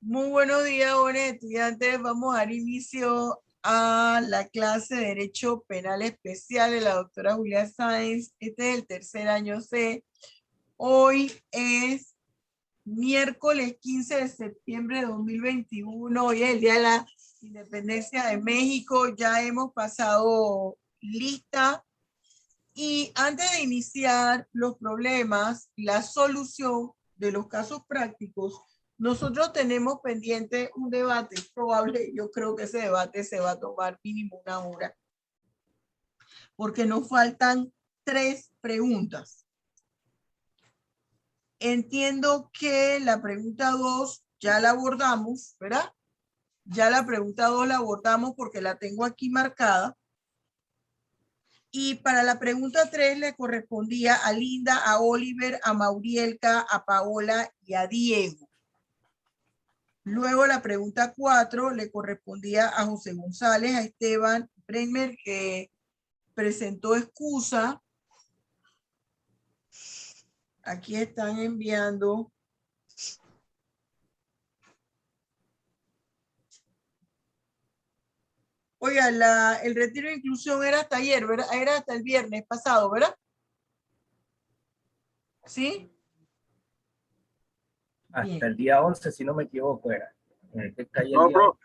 Muy buenos días, jóvenes estudiantes. Vamos a dar inicio a la clase de Derecho Penal Especial de la doctora Julia Sáenz. Este es el tercer año C. Hoy es miércoles 15 de septiembre de 2021. Hoy es el Día de la Independencia de México. Ya hemos pasado lista. Y antes de iniciar los problemas, la solución de los casos prácticos, nosotros tenemos pendiente un debate. Es probable, yo creo que ese debate se va a tomar mínimo una hora, porque nos faltan 3 preguntas. Entiendo que la pregunta 2 ya la abordamos, ¿verdad? Ya la pregunta 2 la abordamos porque la tengo aquí marcada. Y para la pregunta 3 le correspondía a Linda, a Oliver, a Maurielka, a Paola y a Diego. Luego la pregunta 4 le correspondía a José González, a Esteban Bremer, que presentó excusa. Aquí están enviando. Oiga, el retiro de inclusión era hasta ayer, ¿verdad? Era hasta el viernes pasado, ¿verdad? ¿Sí? Hasta Bien. el día 11, si no me equivoco, era. No,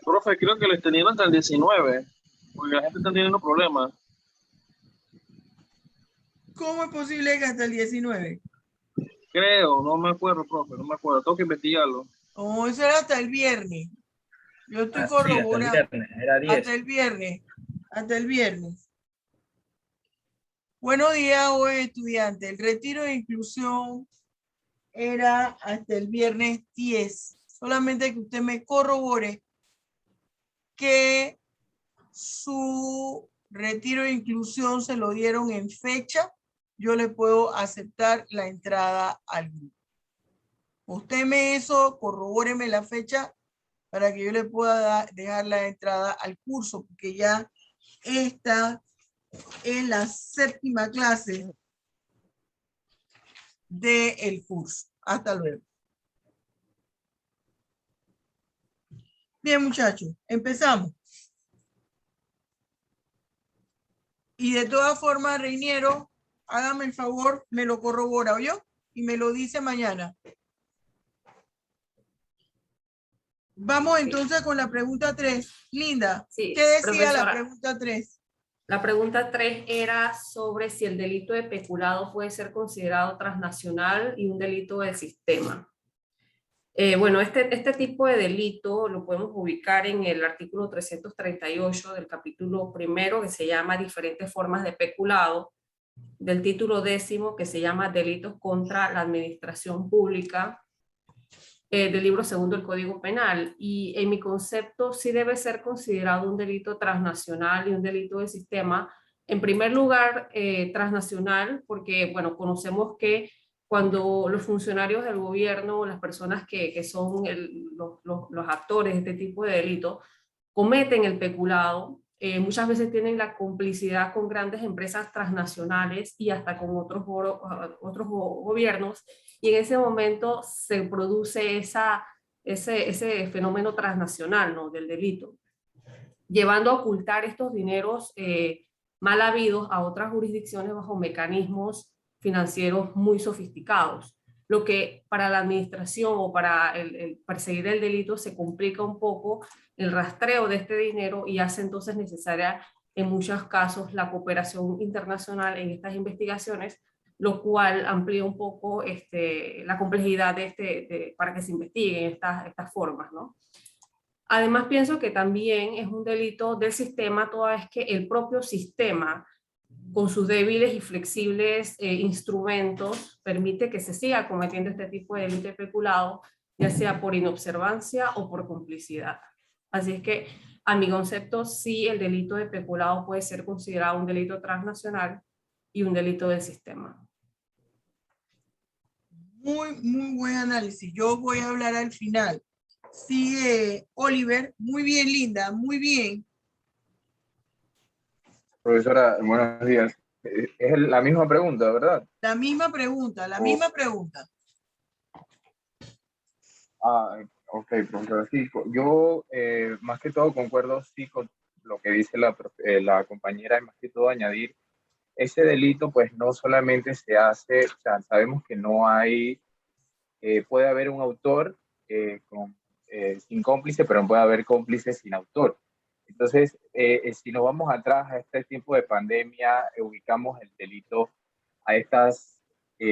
profe, creo que les tenían hasta el 19, porque la gente está teniendo problemas. ¿Cómo es posible que hasta el 19? Creo, no me acuerdo, profe, no me acuerdo, tengo que investigarlo. Oh, eso era hasta el viernes. Yo estoy corroborando. Sí, hasta el viernes, era 10. Hasta el viernes. Hasta el viernes. Buenos días, hoy estudiantes. El retiro de inclusión era hasta el viernes 10. Solamente que usted me corrobore que su retiro de inclusión se lo dieron en fecha. Yo le puedo aceptar la entrada al grupo. Usted me eso, corrobóreme la fecha para que yo le pueda dejar la entrada al curso, porque ya esta es la 7ª clase del curso. Hasta luego. Bien, muchachos, empezamos. Y de todas formas, Reiniero, hágame el favor, me lo corrobora, ¿oyó? Y me lo dice mañana. Vamos entonces con la pregunta 3. Linda, sí, ¿qué decía la pregunta 3? La pregunta 3 era sobre si el delito de peculado puede ser considerado transnacional y un delito del sistema. Bueno, este tipo de delito lo podemos ubicar en el artículo 338 del capítulo 1, que se llama Diferentes formas de peculado, del título 10, que se llama Delitos contra la Administración Pública, del libro 2 del Código Penal. Y en mi concepto sí debe ser considerado un delito transnacional y un delito del sistema. En primer lugar, transnacional, porque, bueno, conocemos que cuando los funcionarios del gobierno, las personas que son los actores de este tipo de delito, cometen el peculado, muchas veces tienen la complicidad con grandes empresas transnacionales y hasta con otros gobiernos, y en ese momento se produce ese fenómeno transnacional, ¿no?, del delito, llevando a ocultar estos dineros mal habidos a otras jurisdicciones bajo mecanismos financieros muy sofisticados, lo que para la administración o para el perseguir el delito se complica un poco el rastreo de este dinero y hace entonces necesaria en muchos casos la cooperación internacional en estas investigaciones, lo cual amplía un poco la complejidad para que se investiguen estas formas, ¿no? Además, pienso que también es un delito del sistema, toda vez que el propio sistema, con sus débiles y flexibles instrumentos, permite que se siga cometiendo este tipo de delito de peculado, ya sea por inobservancia o por complicidad. Así es que, a mi concepto, sí, el delito de peculado puede ser considerado un delito transnacional y un delito del sistema. Muy buen análisis. Yo voy a hablar al final. Sigue Oliver. Muy bien, Linda. Muy bien. Profesora, buenos días. Es la misma pregunta, ¿verdad? La misma pregunta, la misma pregunta. Ok, profesor. Sí, yo más que todo concuerdo sí con lo que dice la compañera, y más que todo añadir, ese delito pues no solamente se hace, o sea, sabemos que no hay, puede haber un autor sin cómplice, pero no puede haber cómplice sin autor. Entonces, si nos vamos atrás a este tiempo de pandemia, ubicamos el delito a estas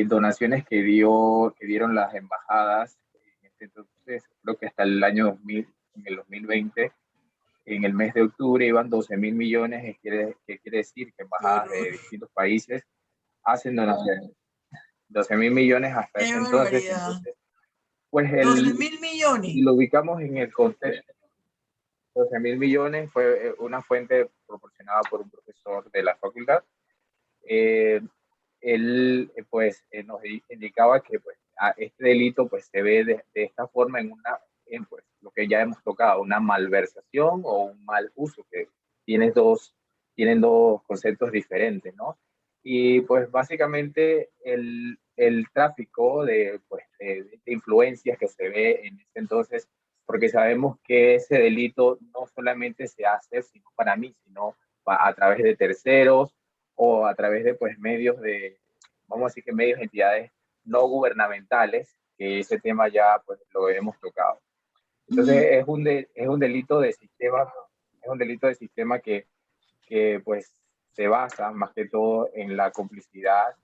donaciones que dieron las embajadas. Entonces, creo que hasta el año 2000, en el 2020, en el mes de octubre iban 12.000 millones, que quiere decir que Qué embajadas horror, de distintos países hacen donaciones. 12.000 millones hasta qué ese entonces. barbaridad. Entonces, pues 12.000 si millones. lo ubicamos en el contexto, 12.000 millones fue una fuente proporcionada por un profesor de la facultad. Eh, Él pues nos indicaba que pues este delito pues se ve de esta forma en pues lo que ya hemos tocado, una malversación o un mal uso, que tienen dos conceptos diferentes, ¿no? Y pues básicamente el tráfico pues, de influencias que se ve en ese entonces, porque sabemos que ese delito no solamente se hace sino para mí, sino a través de terceros o a través de pues medios vamos a decir que medios, entidades no gubernamentales, que ese tema ya pues lo hemos tocado. Entonces es un delito de sistema, es un delito de sistema que pues se basa más que todo en la complicidad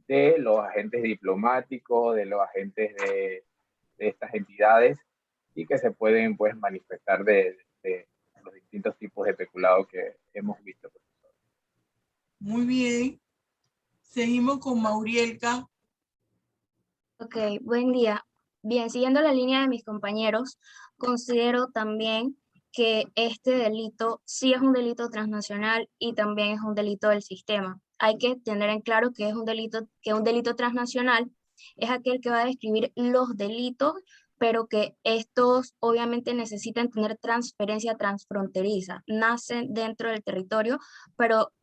de los agentes diplomáticos, de los agentes de estas entidades, y que se pueden pues manifestar de los distintos tipos de peculado que hemos visto. Muy bien. Seguimos con Maurielka. Ok, buen día. Bien, siguiendo la línea de mis compañeros, considero también que este delito sí es un delito transnacional y también es un delito del sistema. Hay que tener en claro que un delito transnacional es aquel que va a describir los delitos, pero que estos obviamente necesitan tener transferencia transfronteriza. Nacen dentro del territorio, pero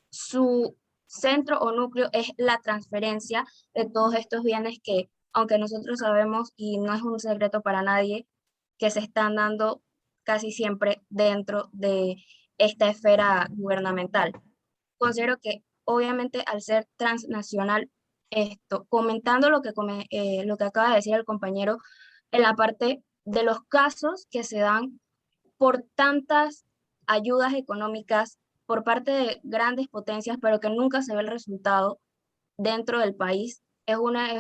su centro o núcleo es la transferencia de todos estos bienes que, aunque nosotros sabemos y no es un secreto para nadie, que se están dando casi siempre dentro de esta esfera gubernamental. Considero que obviamente al ser transnacional, comentando lo que acaba de decir el compañero, en la parte de los casos que se dan por tantas ayudas económicas por parte de grandes potencias, pero que nunca se ve el resultado dentro del país, es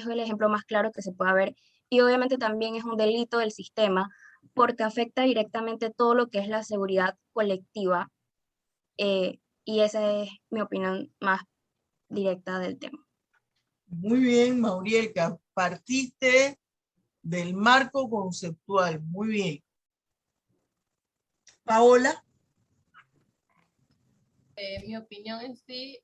el ejemplo más claro que se puede ver. Y obviamente también es un delito del sistema porque afecta directamente todo lo que es la seguridad colectiva. Y esa es mi opinión más directa del tema. Muy bien, Maurielka. Partiste del marco conceptual. Muy bien. Paola. Mi opinión en sí,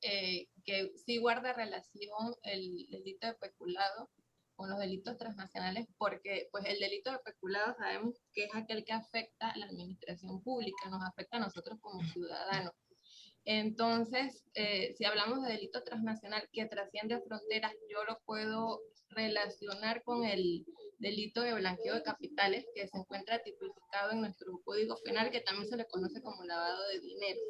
que sí guarda relación el delito de peculado con los delitos transnacionales, porque pues el delito de peculado sabemos que es aquel que afecta a la administración pública, nos afecta a nosotros como ciudadanos. Entonces, si hablamos de delito transnacional que trasciende fronteras, yo lo puedo relacionar con el delito de blanqueo de capitales que se encuentra tipificado en nuestro Código Penal, que también se le conoce como lavado de dinero.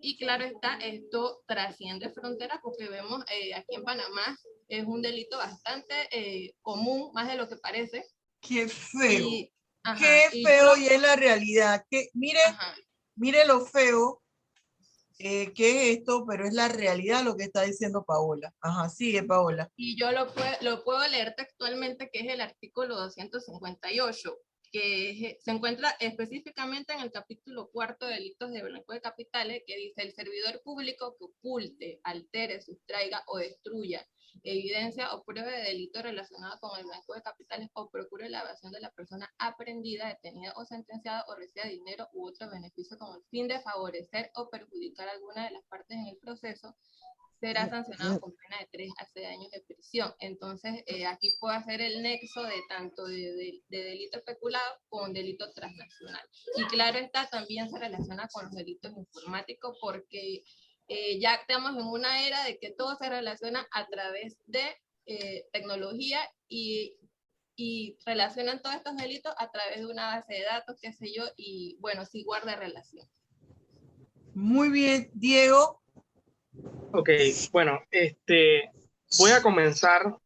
Y claro está, esto trasciende fronteras porque vemos aquí en Panamá es un delito bastante común, más de lo que parece. Qué feo. Y, Qué feo y es la realidad. Mire lo feo que es esto, pero es la realidad lo que está diciendo Paola. Ajá, sigue Paola. Y yo lo puedo leer textualmente, que es el artículo 258, que se encuentra específicamente en el capítulo 4 de delitos de blanqueo de capitales, que dice: el servidor público que oculte, altere, sustraiga o destruya evidencia o prueba de delito relacionado con el blanqueo de capitales o procure la evasión de la persona aprendida, detenida o sentenciada o reciba dinero u otro beneficio con el fin de favorecer o perjudicar a alguna de las partes en el proceso, será sancionado con pena de 3 a 6 años de prisión. Entonces, aquí puede hacer el nexo de tanto de delito especulado con delito transnacional. Y claro está, también se relaciona con los delitos informáticos porque ya estamos en una era de que todo se relaciona a través de tecnología y y relacionan todos estos delitos a través de una base de datos, qué sé yo, y bueno, sí guarda relación. Muy bien, Diego. Ok, bueno, voy a comenzar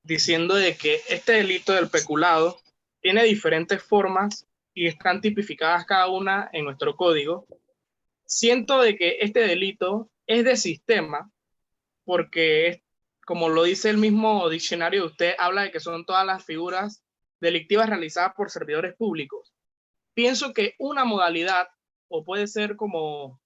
diciendo de que este delito del peculado tiene diferentes formas y están tipificadas cada una en nuestro código. Siento de que este delito es de sistema porque, como lo dice el mismo diccionario de usted, habla de que son todas las figuras delictivas realizadas por servidores públicos. Pienso que una modalidad, o puede ser como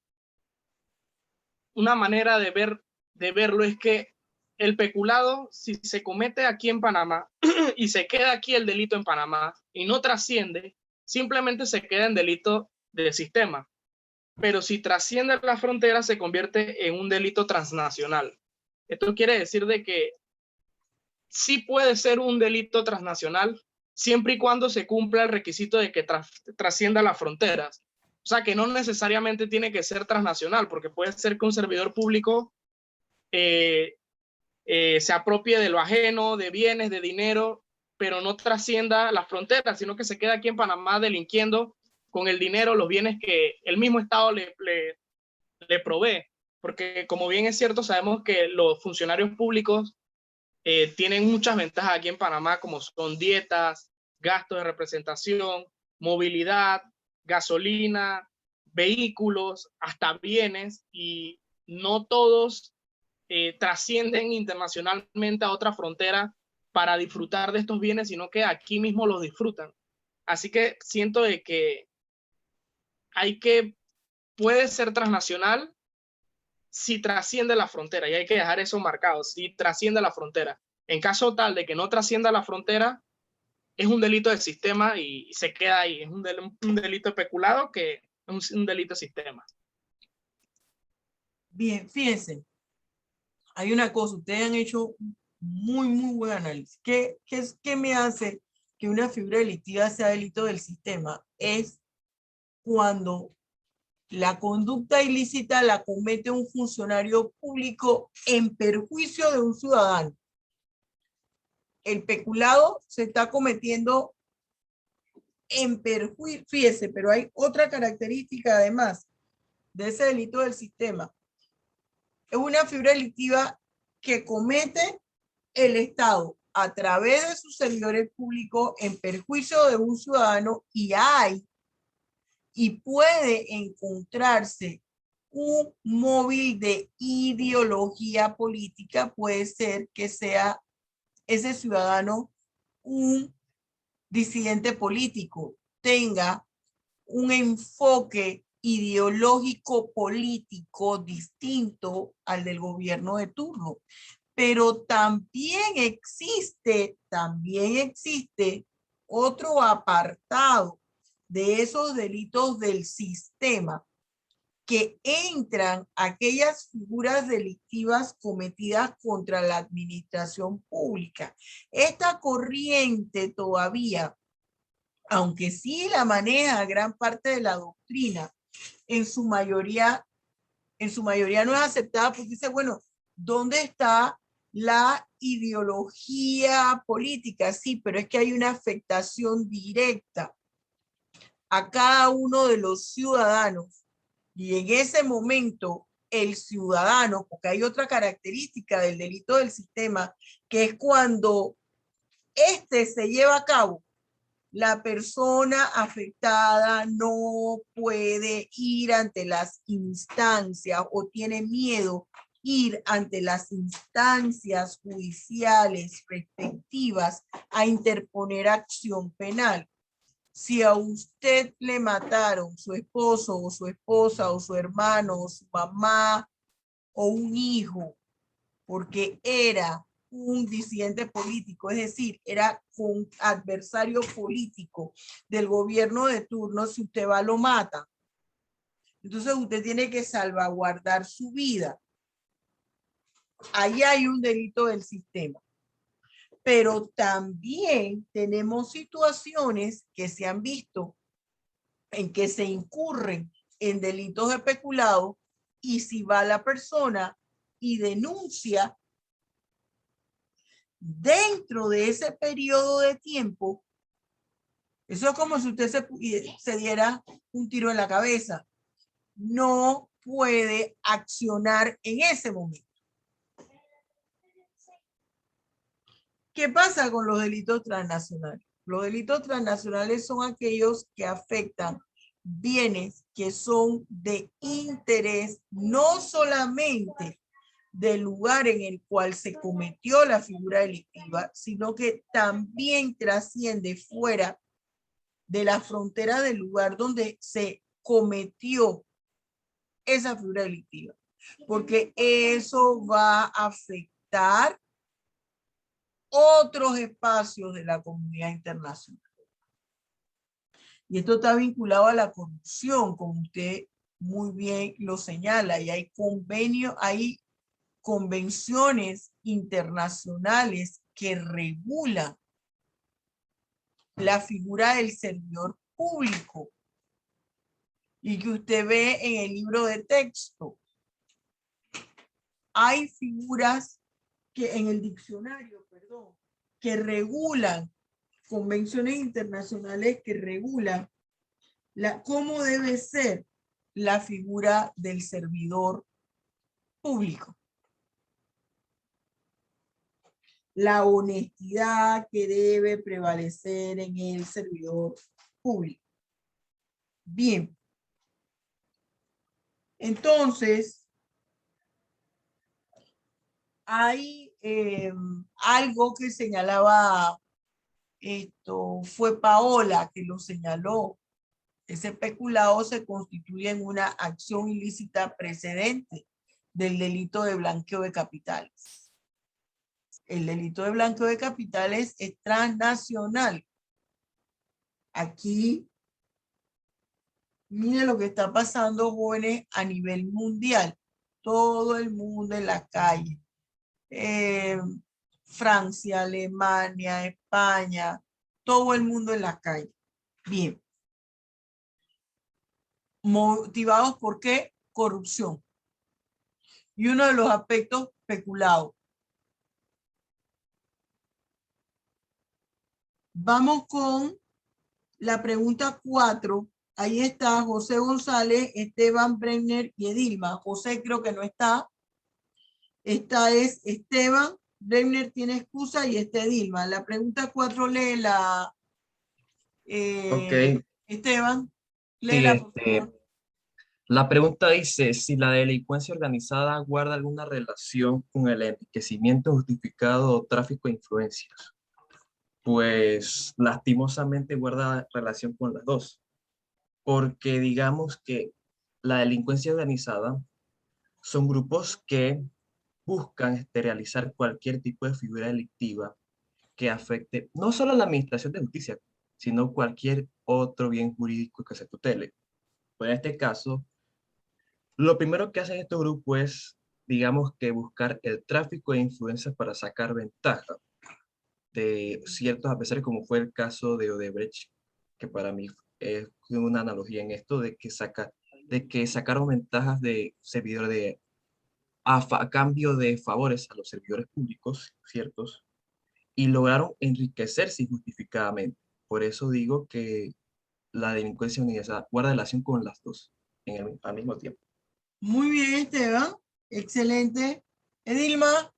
una manera de verlo, es que el peculado, si se comete aquí en Panamá y se queda aquí el delito en Panamá y no trasciende, simplemente se queda en delito de sistema. Pero si trasciende la frontera, se convierte en un delito transnacional. Esto quiere decir de que sí puede ser un delito transnacional siempre y cuando se cumpla el requisito de que trascienda las fronteras. O sea, que no necesariamente tiene que ser transnacional, porque puede ser que un servidor público se apropie de lo ajeno, de bienes, de dinero, pero no trascienda las fronteras, sino que se queda aquí en Panamá delinquiendo con el dinero, los bienes que el mismo Estado le provee. Porque como bien es cierto, sabemos que los funcionarios públicos tienen muchas ventajas aquí en Panamá, como son dietas, gastos de representación, movilidad, gasolina, vehículos, hasta bienes, y no todos trascienden internacionalmente a otra frontera para disfrutar de estos bienes, sino que aquí mismo los disfrutan. Así que siento de que puede ser transnacional si trasciende la frontera, y hay que dejar eso marcado, si trasciende la frontera. En caso tal de que no trascienda la frontera, es un delito de sistema y se queda ahí. Es un delito especulado que es un delito de sistema. Bien, fíjense. Hay una cosa, ustedes han hecho muy buen análisis. ¿Qué me hace que una figura delictiva sea delito del sistema? Es cuando la conducta ilícita la comete un funcionario público en perjuicio de un ciudadano. El peculado se está cometiendo en perjuicio, fíjese, pero hay otra característica además de ese delito del sistema. Es una figura delictiva que comete el Estado a través de sus servidores públicos en perjuicio de un ciudadano, y puede encontrarse un móvil de ideología política. Puede ser que sea ese ciudadano un disidente político, tenga un enfoque ideológico político distinto al del gobierno de turno. Pero también existe otro apartado de esos delitos del sistema, que entran aquellas figuras delictivas cometidas contra la administración pública. Esta corriente todavía, aunque sí la maneja gran parte de la doctrina, en su mayoría no es aceptada, porque dice, bueno, ¿dónde está la ideología política? Sí, pero es que hay una afectación directa a cada uno de los ciudadanos, y en ese momento el ciudadano, porque hay otra característica del delito del sistema, que es cuando se lleva a cabo, la persona afectada no puede ir ante las instancias o tiene miedo ir ante las instancias judiciales respectivas a interponer acción penal. Si a usted le mataron su esposo o su esposa o su hermano o su mamá o un hijo porque era un disidente político, es decir, era un adversario político del gobierno de turno, si usted va lo mata, entonces usted tiene que salvaguardar su vida. Ahí hay un delito del sistema. Pero también tenemos situaciones que se han visto en que se incurren en delitos de peculado, y si va la persona y denuncia, dentro de ese periodo de tiempo, eso es como si usted se diera un tiro en la cabeza. No puede accionar en ese momento. ¿Qué pasa con los delitos transnacionales? Los delitos transnacionales son aquellos que afectan bienes que son de interés no solamente del lugar en el cual se cometió la figura delictiva, sino que también trasciende fuera de la frontera del lugar donde se cometió esa figura delictiva, porque eso va a afectar otros espacios de la comunidad internacional. Y esto está vinculado a la corrupción, como usted muy bien lo señala, y hay convenios, hay convenciones internacionales que regulan la figura del servidor público y que usted ve en el libro de texto. Hay figuras que en el diccionario, perdón, que regulan, convenciones internacionales que regulan cómo debe ser la figura del servidor público. La honestidad que debe prevalecer en el servidor público. Bien. Entonces, hay algo que señalaba, fue Paola que lo señaló. Ese peculado se constituye en una acción ilícita precedente del delito de blanqueo de capitales. El delito de blanqueo de capitales es transnacional. Aquí, mire lo que está pasando, jóvenes, a nivel mundial. Todo el mundo en la calle. Francia, Alemania, España, todo el mundo en la calle. Bien. Motivados por qué? Corrupción. Y uno de los aspectos peculados. Vamos con la pregunta 4. Ahí está José González, Esteban Brenner y Edilma. José creo que no está. Esta es Esteban. Brenner tiene excusa y está Edilma. La pregunta 4 léela. Ok. Esteban, Sí, léela, por favor. la pregunta dice, si la delincuencia organizada guarda alguna relación con el enriquecimiento justificado o tráfico de influencias. Pues lastimosamente guarda relación con las dos, porque digamos que la delincuencia organizada son grupos que buscan realizar cualquier tipo de figura delictiva que afecte no solo a la administración de justicia, sino cualquier otro bien jurídico que se tutele. Pues en este caso, lo primero que hacen estos grupos es, digamos que buscar el tráfico de influencias para sacar ventaja de ciertos adversarios, como fue el caso de Odebrecht, que para mí es una analogía en esto de que sacaron ventajas de servidores a cambio de favores a los servidores públicos, ciertos, y lograron enriquecerse injustificadamente. Por eso digo que la delincuencia organizada guarda relación con las dos al mismo tiempo. Muy bien, Esteban. Excelente. Edilma.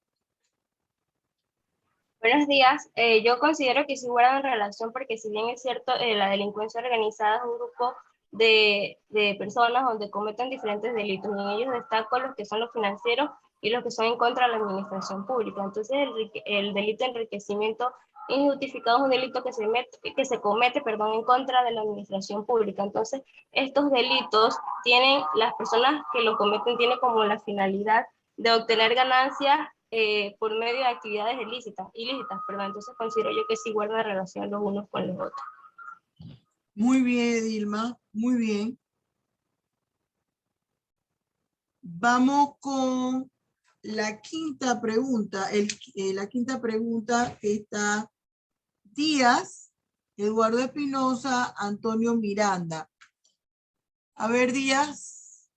Buenos días. Yo considero que sí guardan relación porque si bien es cierto, la delincuencia organizada es un grupo de personas donde cometen diferentes delitos. Y en ellos destaco los que son los financieros y los que son en contra de la administración pública. Entonces el delito de enriquecimiento injustificado es un delito que se comete en contra de la administración pública. Entonces estos delitos las personas que los cometen tienen como la finalidad de obtener ganancias por medio de actividades ilícitas, entonces considero yo que sí guarda relación los unos con los otros. Muy bien, Edilma, muy bien. Vamos con la quinta pregunta. La quinta pregunta está Díaz, Eduardo Espinosa, Antonio Miranda. A ver, Díaz.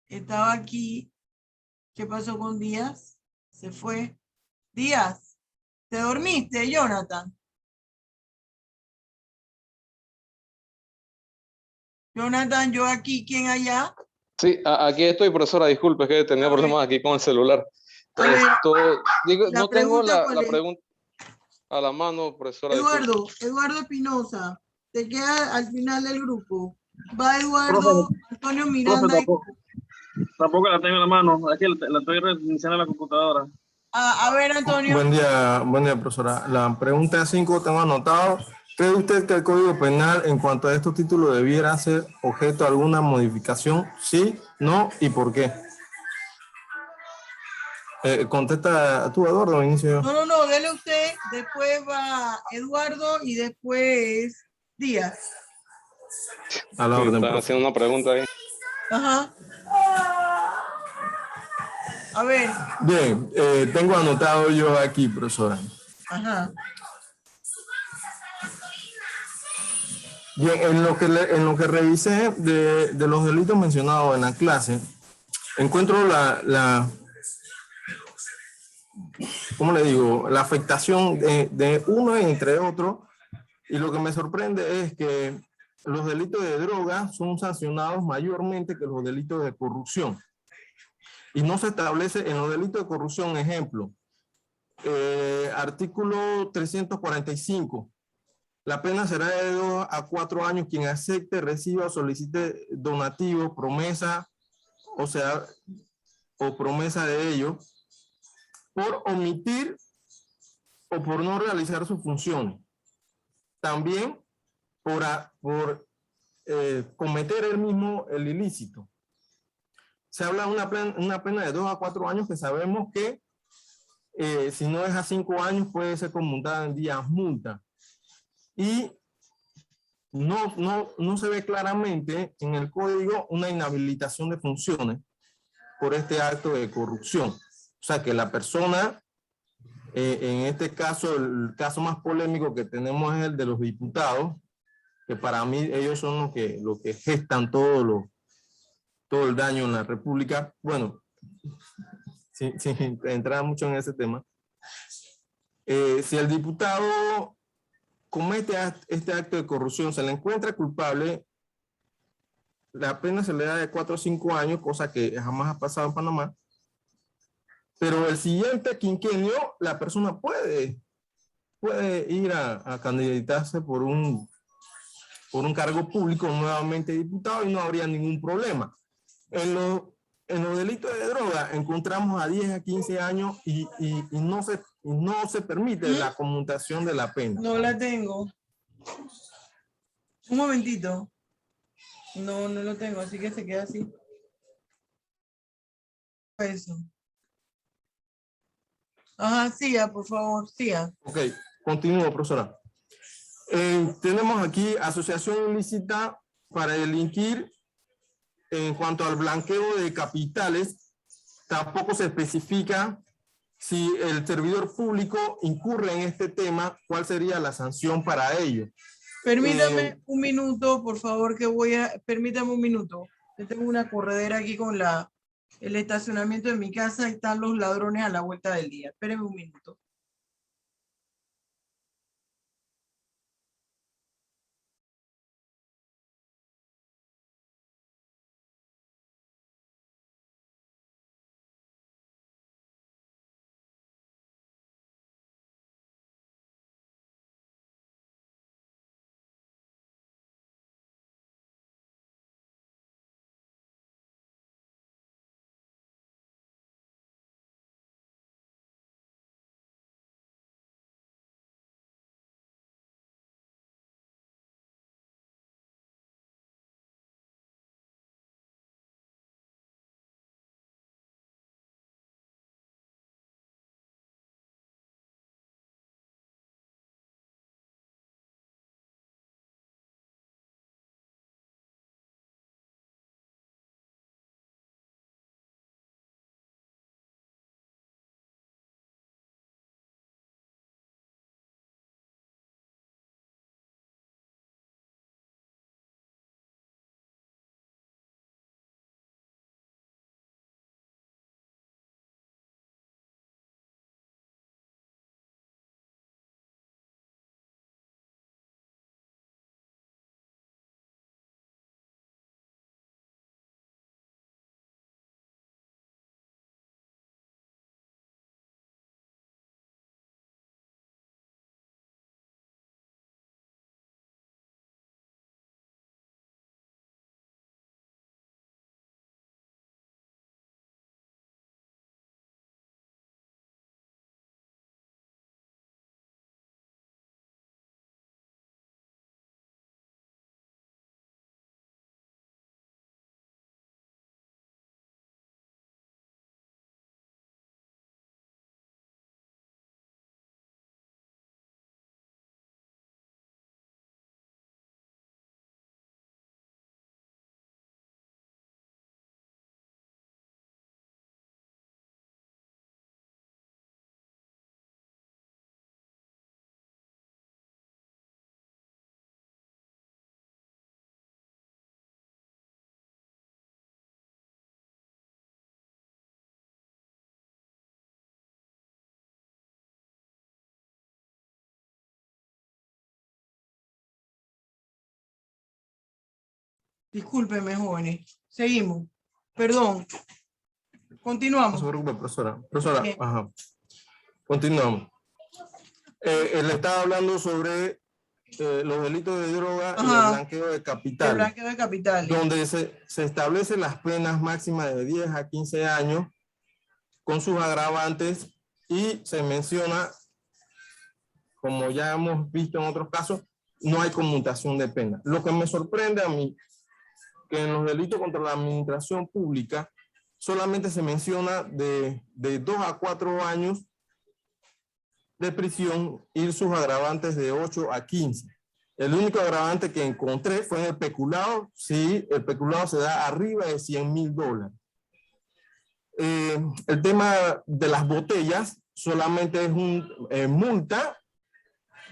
Estaba aquí. ¿Qué pasó con Díaz? Se fue. Díaz, ¿te dormiste, Jonathan? Jonathan, yo aquí, ¿quién allá? Sí, aquí estoy, profesora. Disculpe, es que tenía problemas aquí con el celular. A ver, Digo, la no tengo pregunta, ¿cuál la es? pregunta a la mano, profesora. Disculpe. Eduardo Espinosa, te queda al final del grupo. Va Profe, Eduardo, Antonio profe, Miranda. tampoco la tengo en la mano. Aquí la estoy reiniciando en la computadora. A ver, Antonio. Buen día, profesora. La pregunta 5 tengo anotado. ¿Cree usted que el Código Penal en cuanto a estos títulos debiera ser objeto de alguna modificación? ¿Sí? ¿No? ¿Y por qué? Contesta tú, Eduardo, inicio yo. No, dele usted. Después va Eduardo y después Díaz. A la Sí, orden, están profe. haciendo una pregunta ahí. Ajá. A ver. Bien, tengo anotado yo aquí, profesora. Ajá. Bien, en lo que revisé de los delitos mencionados en la clase, encuentro ¿cómo le digo? La afectación de uno entre otro, y lo que me sorprende es que los delitos de droga son sancionados mayormente que los delitos de corrupción. Y no se establece en los delitos de corrupción, ejemplo, artículo 345. La pena será de 2 a 4 años quien acepte, reciba o solicite donativo, promesa, o sea, o promesa de ello, por omitir o por no realizar sus funciones. También por cometer el mismo el ilícito. Se habla de una pena de 2 a 4 años que sabemos que si no es a 5 años puede ser conmutada en días multa. Y no se ve claramente en el código una inhabilitación de funciones por este acto de corrupción. O sea que la persona, en este caso, el caso más polémico que tenemos es el de los diputados, que para mí ellos son los que gestan todo el daño en la República. Bueno, sin entrar mucho en ese tema. Si el diputado comete este acto de corrupción, se le encuentra culpable, la pena se le da de 4 a 5 años, cosa que jamás ha pasado en Panamá. Pero el siguiente quinquenio, la persona puede ir a candidatarse por un cargo público nuevamente diputado y no habría ningún problema. En los delitos de droga encontramos a 10 a 15 años y no se permite la conmutación de la pena. No la tengo. Un momentito. No lo tengo, así que se queda así. Eso. Ajá, siga, por favor, siga. Ok, continúo, profesora. Tenemos aquí asociación ilícita para delinquir. En cuanto al blanqueo de capitales, tampoco se especifica si el servidor público incurre en este tema, cuál sería la sanción para ello. Permítame un minuto, por favor, permítame un minuto. Yo tengo una corredera aquí con el estacionamiento de mi casa y están los ladrones a la vuelta del día. Espérenme un minuto. Discúlpeme, jóvenes. Seguimos. Perdón. Continuamos. No se preocupe, profesora. Profesora, Bien. ajá. Continuamos. Él estaba hablando sobre los delitos de droga y el Ajá. blanqueo de El capitales, blanqueo de capitales. donde se establecen las penas máximas de 10 a 15 años con sus agravantes y se menciona, como ya hemos visto en otros casos, no hay conmutación de pena. Lo que me sorprende a mí, que en los delitos contra la administración pública solamente se menciona de 2 a 4 años de prisión y sus agravantes de 8 a 15. El único agravante que encontré fue en el peculado, si el peculado se da arriba de $100,000. El tema de las botellas solamente es multa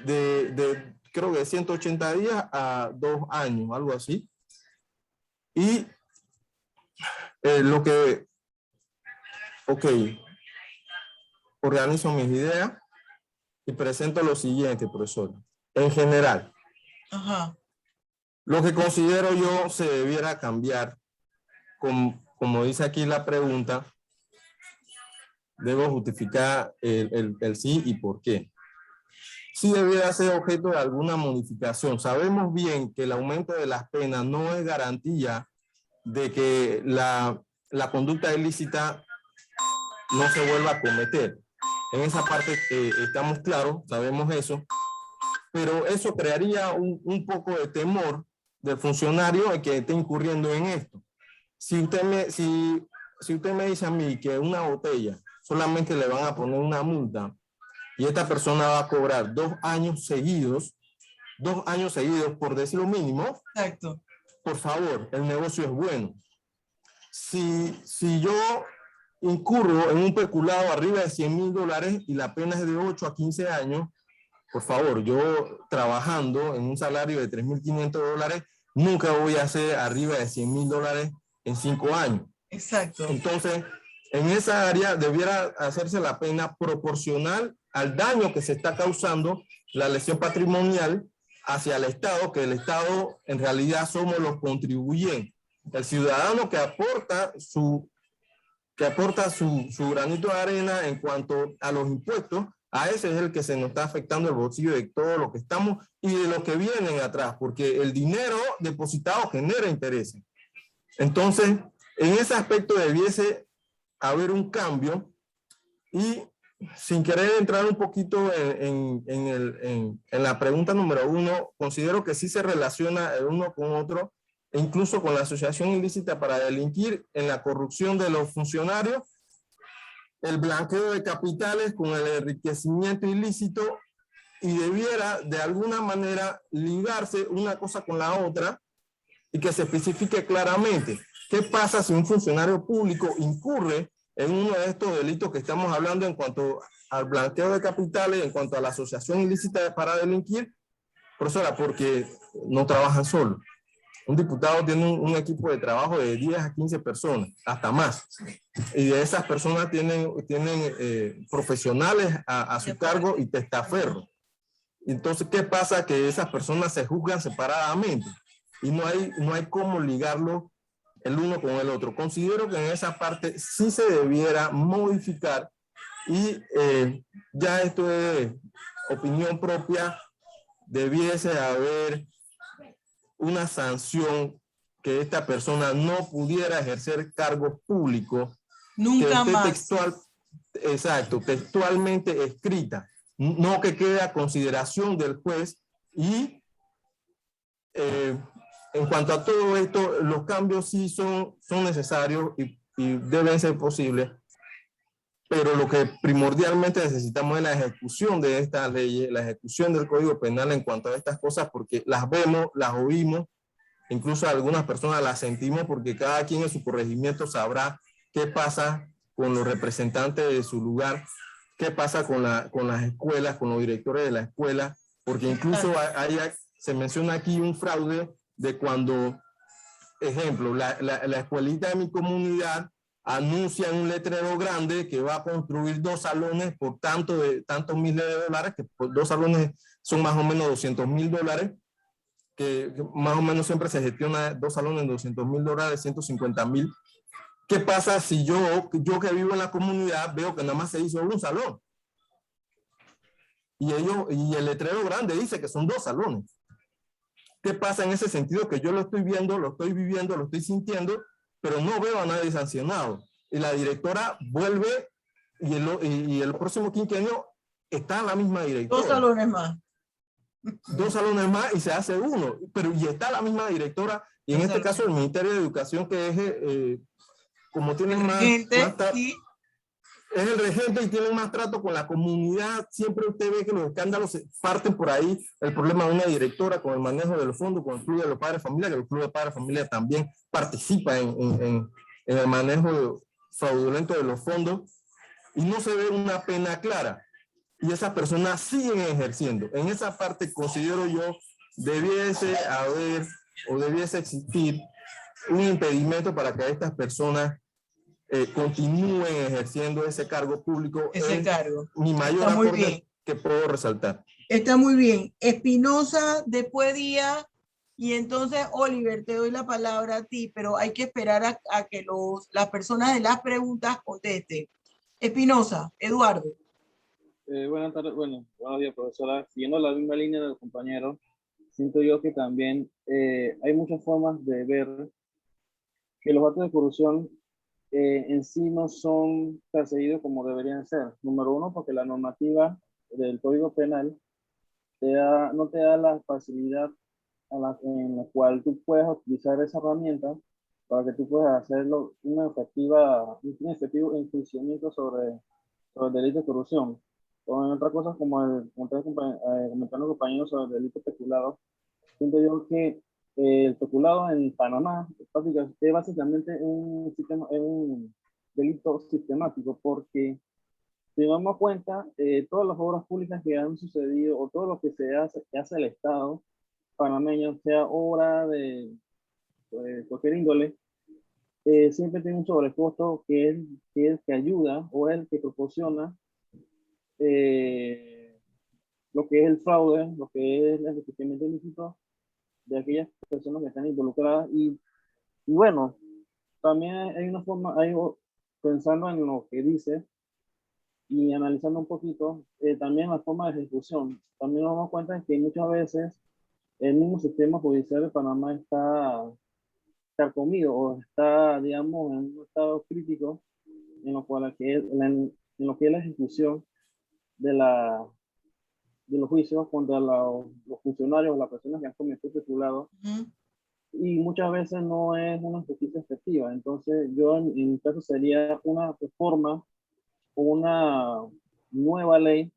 de creo que 180 días a 2 años, algo así. Y organizo mis ideas y presento lo siguiente, profesor. En general, Ajá. lo que considero yo se debiera cambiar, como dice aquí la pregunta, debo justificar el sí y por qué. Sí debiera ser objeto de alguna modificación. Sabemos bien que el aumento de las penas no es garantía de que la conducta ilícita no se vuelva a cometer. En esa parte estamos claros, sabemos eso, pero eso crearía un poco de temor del funcionario que esté incurriendo en esto. Si usted me dice a mí que una botella solamente le van a poner una multa y esta persona va a cobrar 2 años seguidos, por decir lo mínimo, exacto, por favor, el negocio es bueno. Si yo incurro en un peculado arriba de $100,000 y la pena es de 8 a 15 años, por favor, yo trabajando en un salario de $3,500, nunca voy a hacer arriba de $100,000 en 5 años. Exacto. Entonces, en esa área debiera hacerse la pena proporcional al daño que se está causando, la lesión patrimonial hacia el Estado, que el Estado en realidad somos los contribuyentes. El ciudadano que aporta su granito de arena en cuanto a los impuestos, a ese es el que se nos está afectando el bolsillo de todo lo que estamos y de lo que vienen atrás, porque el dinero depositado genera intereses. Entonces, en ese aspecto debiese haber un cambio y sin querer entrar un poquito en la pregunta número 1, considero que sí se relaciona el uno con otro, e incluso con la asociación ilícita para delinquir en la corrupción de los funcionarios, el blanqueo de capitales con el enriquecimiento ilícito, y debiera de alguna manera ligarse una cosa con la otra y que se especifique claramente qué pasa si un funcionario público incurre en uno de estos delitos que estamos hablando en cuanto al blanqueo de capitales, en cuanto a la asociación ilícita para delinquir, profesora, porque no trabajan solos. Un diputado tiene un equipo de trabajo de 10 a 15 personas, hasta más. Y de esas personas tienen profesionales a su cargo y testaferros. Entonces, ¿qué pasa? Que esas personas se juzgan separadamente y no hay cómo ligarlo el uno con el otro. Considero que en esa parte sí se debiera modificar y ya esto es opinión propia, debiese haber una sanción que esta persona no pudiera ejercer cargos públicos. Nunca más. Textualmente escrita, no que quede a consideración del juez. Y en cuanto a todo esto, los cambios sí son necesarios y deben ser posibles, pero lo que primordialmente necesitamos es la ejecución de estas leyes, la ejecución del Código Penal en cuanto a estas cosas, porque las vemos, las oímos, incluso algunas personas las sentimos, porque cada quien en su corregimiento sabrá qué pasa con los representantes de su lugar, qué pasa con las escuelas, con los directores de la escuela, porque incluso se menciona aquí un fraude de cuando, ejemplo, la escuelita de mi comunidad anuncia en un letrero grande que va a construir 2 salones por tantos miles de dólares, que por 2 salones son más o menos $200,000, que más o menos siempre se gestiona 2 salones, $200.000, 150.000. ¿Qué pasa si yo que vivo en la comunidad veo que nada más se hizo un salón? Y el letrero grande dice que son 2 salones. ¿Qué pasa en ese sentido? Que yo lo estoy viendo, lo estoy viviendo, lo estoy sintiendo, pero no veo a nadie sancionado. Y la directora vuelve y el próximo quinquenio está la misma directora. 2 salones más. 2 salones más y se hace uno. Pero y está la misma directora. Y en este caso el Ministerio de Educación, que es, como tiene más sí. Es el regente y tiene más trato con la comunidad. Siempre usted ve que los escándalos parten por ahí. El problema de una directora con el manejo de los fondos, con el Club de los Padres de Familia, que el Club de Padres de Familia también participa en el manejo fraudulento de los fondos, y no se ve una pena clara. Y esas personas siguen ejerciendo. En esa parte considero yo debiese haber o debiese existir un impedimento para que estas personas continúen ejerciendo ese cargo público. Ese cargo. Mi mayor aporte que puedo resaltar. Está muy bien. Espinosa, después Díaz, y entonces Oliver, te doy la palabra a ti, pero hay que esperar a que las personas de las preguntas contesten. Espinosa, Eduardo. Buenas tardes, buenos días, profesora. Siguiendo la misma línea del compañero, siento yo que también hay muchas formas de ver que los actos de corrupción en sí no son perseguidos como deberían ser. Número uno, porque la normativa del Código Penal no te da la facilidad en la cual tú puedes utilizar esa herramienta para que tú puedas hacerlo un efectivo enjuiciamiento sobre el delito de corrupción. O en otras cosas como comentando compañeros sobre el delito peculado, siento yo que el peculado en Panamá es básicamente un delito sistemático, porque si nos damos cuenta, todas las obras públicas que han sucedido o todo lo que hace el Estado panameño, sea obra de cualquier índole, siempre tiene un sobrecosto que es el que ayuda o el que proporciona lo que es el fraude, lo que es el enriquecimiento ilícito de aquellas personas que están involucradas. Y bueno, también hay una forma, pensando en lo que dice y analizando un poquito, también la forma de ejecución. También nos damos cuenta de que muchas veces el mismo sistema judicial de Panamá está carcomido o está, digamos, en un estado crítico en lo que es la ejecución de los juicios contra los funcionarios o las personas que han cometido peculado. Y muchas veces no es una justicia efectiva. Entonces yo en mi caso sería una reforma o una nueva ley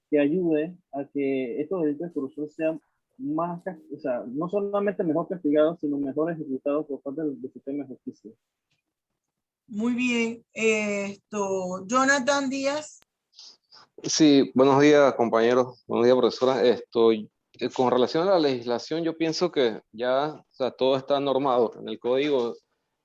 que ayude a que estos delitos de corrupción sean más, o sea, no solamente mejor castigados, sino mejor ejecutados por parte del sistema de justicia. Muy bien. Jonathan Díaz. Sí, buenos días, compañeros. Buenos días, profesora. Con relación a la legislación, yo pienso que ya, o sea, todo está normado. En el código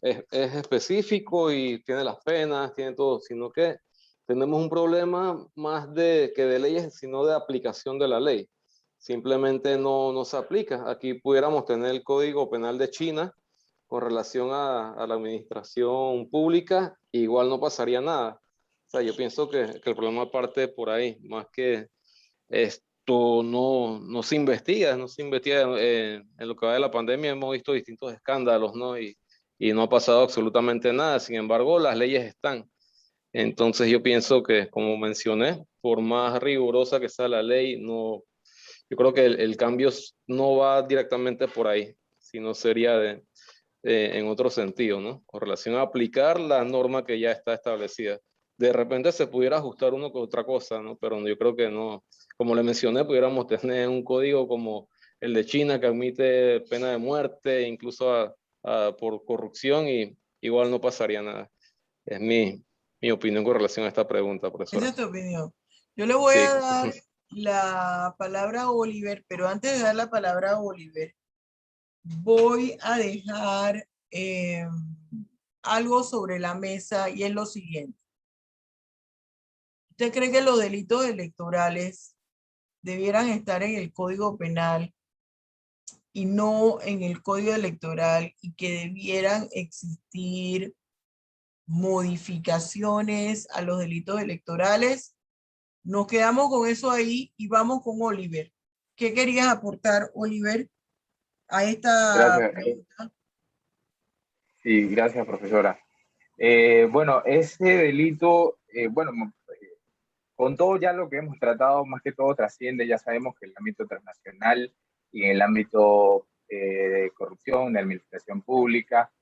es específico y tiene las penas, tiene todo, sino que tenemos un problema más que de leyes, sino de aplicación de la ley. Simplemente no se aplica. Aquí pudiéramos tener el Código Penal de China con relación a la administración pública, igual no pasaría nada. O sea, yo pienso que el problema parte por ahí, más que esto no se investiga en lo que va de la pandemia. Hemos visto distintos escándalos, ¿no? Y no ha pasado absolutamente nada. Sin embargo, las leyes están. Entonces yo pienso que, como mencioné, por más rigurosa que sea la ley, yo creo que el cambio no va directamente por ahí, sino sería en otro sentido, ¿no? Con relación a aplicar la norma que ya está establecida. De repente se pudiera ajustar uno con otra cosa, ¿no? Pero yo creo que no. Como le mencioné, pudiéramos tener un código como el de China que admite pena de muerte, incluso por corrupción, y igual no pasaría nada. Es mi opinión con relación a esta pregunta, profesora. Esa es tu opinión. Yo le voy a dar la palabra a Oliver, pero antes de dar la palabra a Oliver, voy a dejar algo sobre la mesa, y es lo siguiente. ¿Usted cree que los delitos electorales debieran estar en el Código Penal y no en el código electoral y que debieran existir modificaciones a los delitos electorales. Nos quedamos con eso ahí y vamos con Oliver. ¿Qué querías aportar, Oliver, a esta Gracias. pregunta? Sí, gracias, profesora. Bueno, ese delito, bueno, con todo ya lo que hemos tratado, más que todo trasciende, ya sabemos que el ámbito transnacional y en el ámbito de corrupción, de administración pública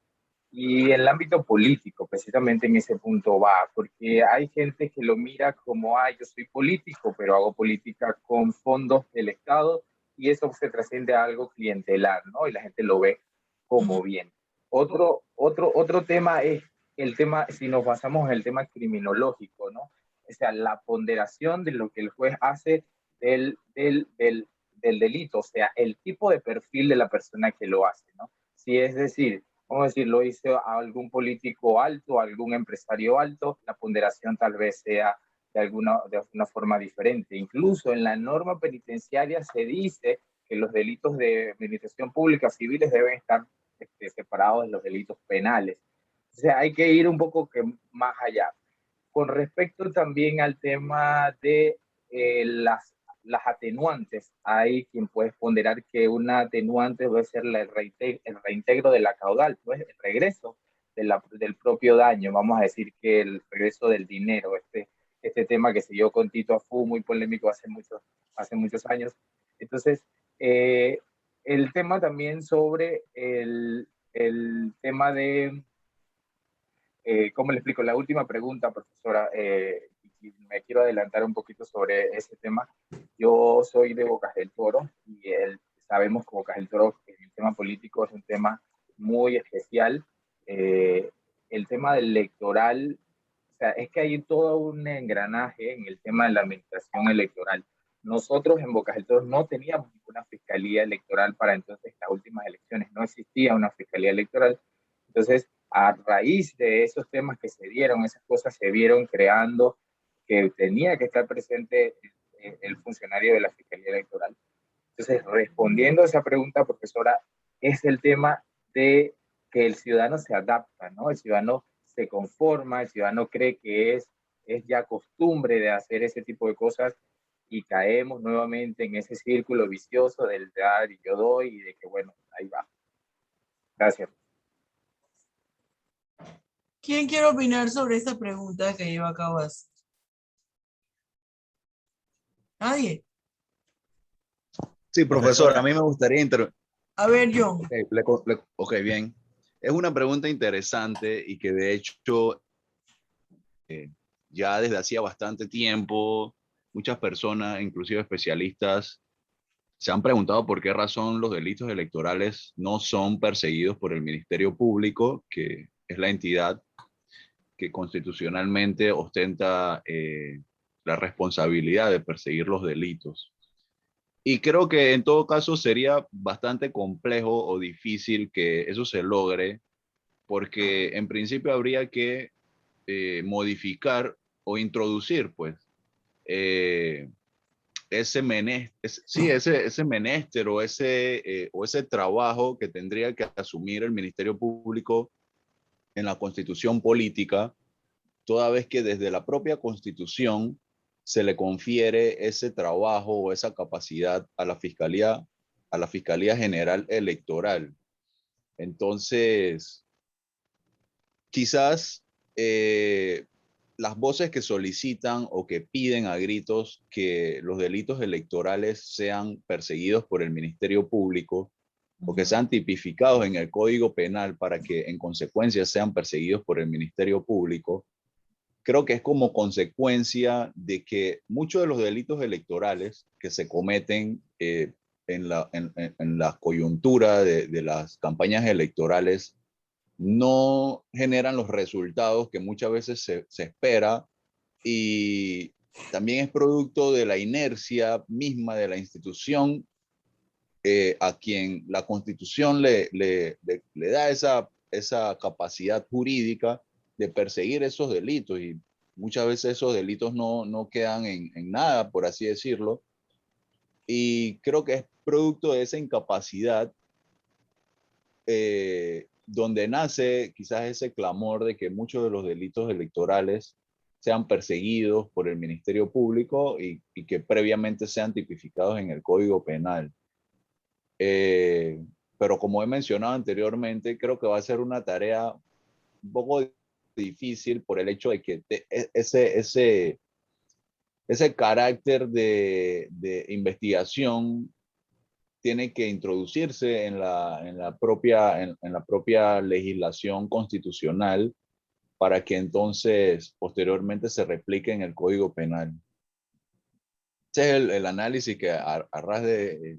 y en el ámbito político, precisamente en ese punto va, porque hay gente que lo mira como, yo soy político, pero hago política con fondos del Estado y eso se trasciende a algo clientelar, ¿no? Y la gente lo ve como bien. Otro tema es el tema, si nos basamos en el tema criminológico, ¿no? O sea, la ponderación de lo que el juez hace del delito, o sea, el tipo de perfil de la persona que lo hace, ¿no? Si es decir, vamos a decir, lo hizo a algún político alto, a algún empresario alto, la ponderación tal vez sea de alguna forma diferente. Incluso en la norma penitenciaria se dice que los delitos de administración pública civiles deben estar separados de los delitos penales. O sea, hay que ir un poco más allá. Con respecto también al tema de las atenuantes, hay quien puede ponderar que una atenuante puede ser el reintegro de la caudal, pues el regreso del propio daño, vamos a decir que el regreso del dinero, este tema que se dio con Tito Afú, muy polémico hace muchos años. Entonces, el tema también sobre el tema de ¿cómo le explico? La última pregunta, profesora, y me quiero adelantar un poquito sobre ese tema. Yo soy de Bocas del Toro y sabemos que Bocas del Toro, el tema político es un tema muy especial. El tema del electoral, o sea, es que hay todo un engranaje en el tema de la administración electoral. Nosotros en Bocas del Toro no teníamos ninguna fiscalía electoral para entonces las últimas elecciones, no existía una fiscalía electoral. Entonces, a raíz de esos temas que se dieron, esas cosas se vieron creando, que tenía que estar presente el funcionario de la Fiscalía Electoral. Entonces, respondiendo a esa pregunta, profesora, es el tema de que el ciudadano se adapta, ¿no? El ciudadano se conforma, el ciudadano cree que es ya costumbre de hacer ese tipo de cosas y caemos nuevamente en ese círculo vicioso del dar y yo doy y de que, bueno, ahí va. Gracias. ¿Quién quiere opinar sobre esta pregunta que yo acabo de hacer? ¿Nadie? Sí, profesor, a mí me gustaría A ver, John. Ok, bien. Es una pregunta interesante y que de hecho ya desde hacía bastante tiempo muchas personas, inclusive especialistas, se han preguntado por qué razón los delitos electorales no son perseguidos por el Ministerio Público, que es la entidad que constitucionalmente ostenta la responsabilidad de perseguir los delitos. Y creo que en todo caso sería bastante complejo o difícil que eso se logre, porque en principio habría que modificar o introducir, pues, ese menester o ese trabajo que tendría que asumir el Ministerio Público en la Constitución política, toda vez que desde la propia Constitución se le confiere ese trabajo o esa capacidad a la Fiscalía General Electoral. Entonces, quizás las voces que solicitan o que piden a gritos que los delitos electorales sean perseguidos por el Ministerio Público o que sean tipificados en el Código Penal para que en consecuencia sean perseguidos por el Ministerio Público, creo que es como consecuencia de que muchos de los delitos electorales que se cometen en la coyuntura de las campañas electorales no generan los resultados que muchas veces se espera, y también es producto de la inercia misma de la institución a quien la Constitución le da esa capacidad jurídica de perseguir esos delitos, y muchas veces esos delitos no quedan en nada, por así decirlo, y creo que es producto de esa incapacidad donde nace quizás ese clamor de que muchos de los delitos electorales sean perseguidos por el Ministerio Público y que previamente sean tipificados en el Código Penal. Pero como he mencionado anteriormente, creo que va a ser una tarea un poco difícil por el hecho de que ese carácter de investigación tiene que introducirse en la propia legislación constitucional para que entonces posteriormente se replique en el Código Penal. Ese es el análisis que a ras de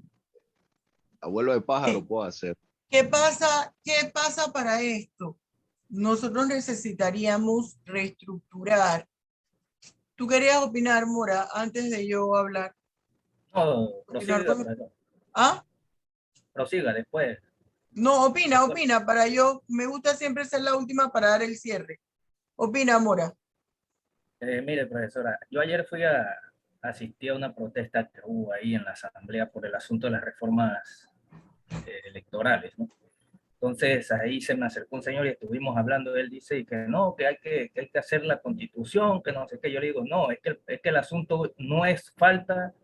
abuelo de pájaro puedo hacer. ¿Qué pasa para esto? Nosotros necesitaríamos reestructurar. ¿Tú querías opinar, Mora, antes de yo hablar? No, prosiga, profesor. ¿Ah? Prosiga después. No, opina, para yo, me gusta siempre ser la última para dar el cierre. Opina, Mora. Mire, profesora, yo ayer asistí a una protesta que hubo ahí en la asamblea por el asunto de las reformas electorales, ¿no? Entonces ahí se me acercó un señor y estuvimos hablando, él dice que no, que hay que hacer la constitución, que no sé qué. Yo le digo, no, es que el asunto no es falta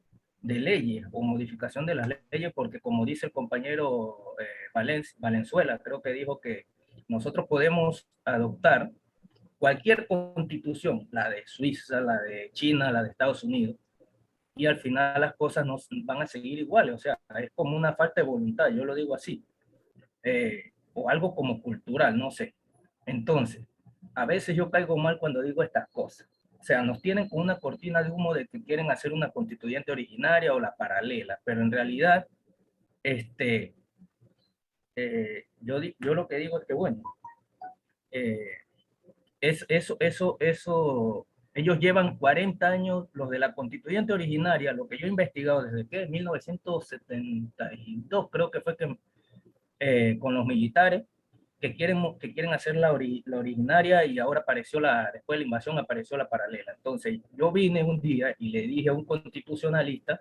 de leyes o modificación de las leyes, porque como dice el compañero Valenzuela, creo que dijo que nosotros podemos adoptar cualquier constitución, la de Suiza, la de China, la de Estados Unidos, y al final las cosas no van a seguir iguales. O sea, es como una falta de voluntad, yo lo digo así. O algo como cultural, no sé. Entonces, a veces yo caigo mal cuando digo estas cosas. O sea, nos tienen con una cortina de humo de que quieren hacer una constituyente originaria o la paralela, pero en realidad, yo lo que digo es que, bueno, ellos llevan 40 años, los de la constituyente originaria, lo que yo he investigado desde que 1972, creo que fue que con los militares que quieren hacer la originaria, y ahora después de la invasión apareció la paralela. Entonces yo vine un día y le dije a un constitucionalista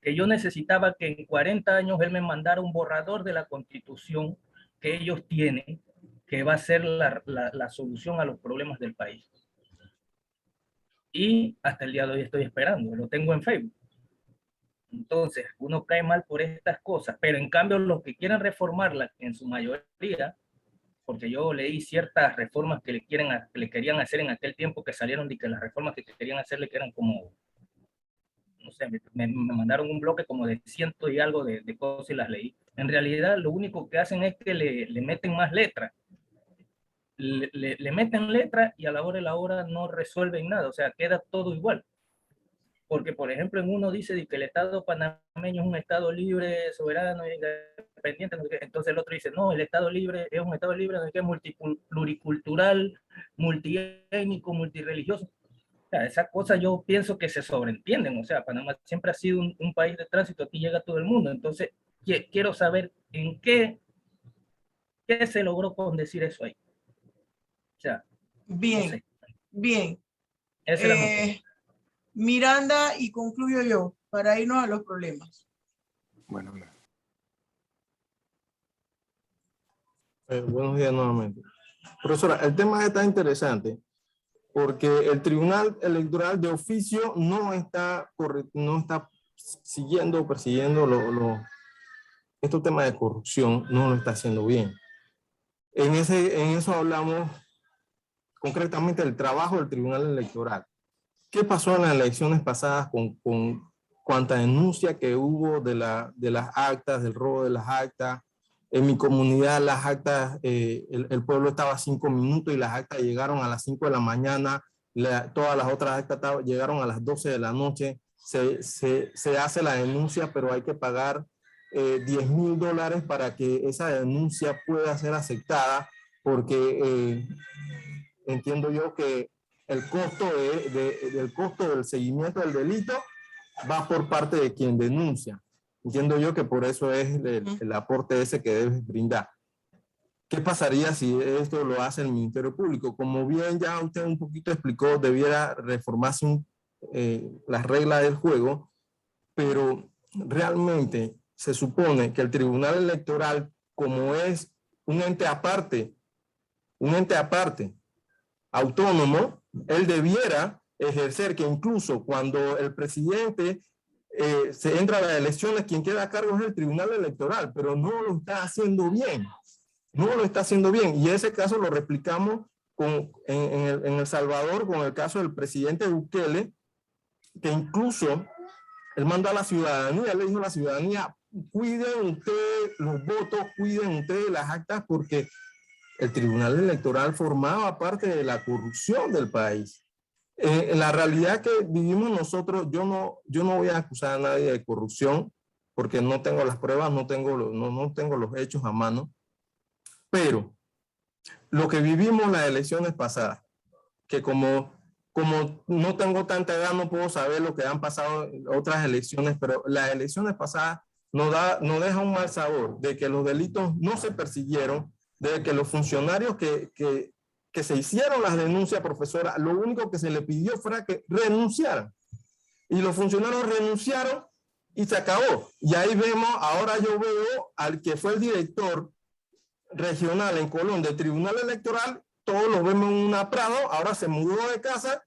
que yo necesitaba que en 40 años él me mandara un borrador de la constitución que ellos tienen, que va a ser la solución a los problemas del país. Y hasta el día de hoy estoy esperando, lo tengo en Facebook. Entonces, uno cae mal por estas cosas, pero en cambio los que quieren reformarla, en su mayoría, porque yo leí ciertas reformas que le querían hacer en aquel tiempo, que salieron de que las reformas que querían hacerle que eran como, no sé, me mandaron un bloque como de 100 y algo de cosas y las leí. En realidad lo único que hacen es que le meten más letras. Le meten letras y a la hora de la hora no resuelven nada, o sea, queda todo igual. Porque, por ejemplo, en uno dice que el Estado panameño es un Estado libre, soberano, independiente, entonces el otro dice, no, el Estado libre es un Estado libre que es pluricultural, multiétnico, multireligioso. O sea, esas cosas yo pienso que se sobreentienden. O sea, Panamá siempre ha sido un país de tránsito, aquí llega todo el mundo. Entonces, quiero saber en qué se logró con decir eso ahí. O sea, bien, no sé. Bien. Esa era mi pregunta. Miranda, y concluyo yo, para irnos a los problemas. Bueno, buenos días nuevamente. Profesora, el tema está interesante porque el Tribunal Electoral de oficio no está siguiendo o persiguiendo estos temas de corrupción, no lo está haciendo bien. En eso hablamos concretamente del trabajo del Tribunal Electoral. ¿Qué pasó en las elecciones pasadas con cuánta denuncia que hubo de las actas, del robo de las actas? En mi comunidad las actas, el pueblo estaba a 5 minutos y las actas llegaron a las 5 de la mañana, todas las otras actas llegaron a las 12 de la noche. Se hace la denuncia, pero hay que pagar $10,000 para que esa denuncia pueda ser aceptada, porque entiendo yo que el costo del costo del seguimiento del delito va por parte de quien denuncia. Entiendo yo que por eso es el aporte ese que debes brindar. ¿Qué pasaría si esto lo hace el Ministerio Público? Como bien ya usted un poquito explicó, debiera reformarse las reglas del juego, pero realmente se supone que el Tribunal Electoral como es un ente aparte, autónomo, él debiera ejercer, que incluso cuando el presidente se entra a las elecciones, quien queda a cargo es el Tribunal Electoral, pero no lo está haciendo bien. No lo está haciendo bien. Y ese caso lo replicamos en El Salvador con el caso del presidente Bukele, que incluso él manda a la ciudadanía, le dijo a la ciudadanía, cuiden ustedes los votos, cuiden ustedes las actas, porque el Tribunal Electoral formaba parte de la corrupción del país. En la realidad que vivimos nosotros, yo no voy a acusar a nadie de corrupción, porque no tengo las pruebas, no tengo los hechos a mano, pero lo que vivimos las elecciones pasadas, que como no tengo tanta edad, no puedo saber lo que han pasado en otras elecciones, pero las elecciones pasadas nos deja un mal sabor de que los delitos no se persiguieron, de que los funcionarios que se hicieron las denuncias, profesora, lo único que se le pidió fue que renunciaran. Y los funcionarios renunciaron y se acabó. Y ahí vemos, ahora yo veo al que fue el director regional en Colón del Tribunal Electoral, todos los vemos en una Prado, ahora se mudó de casa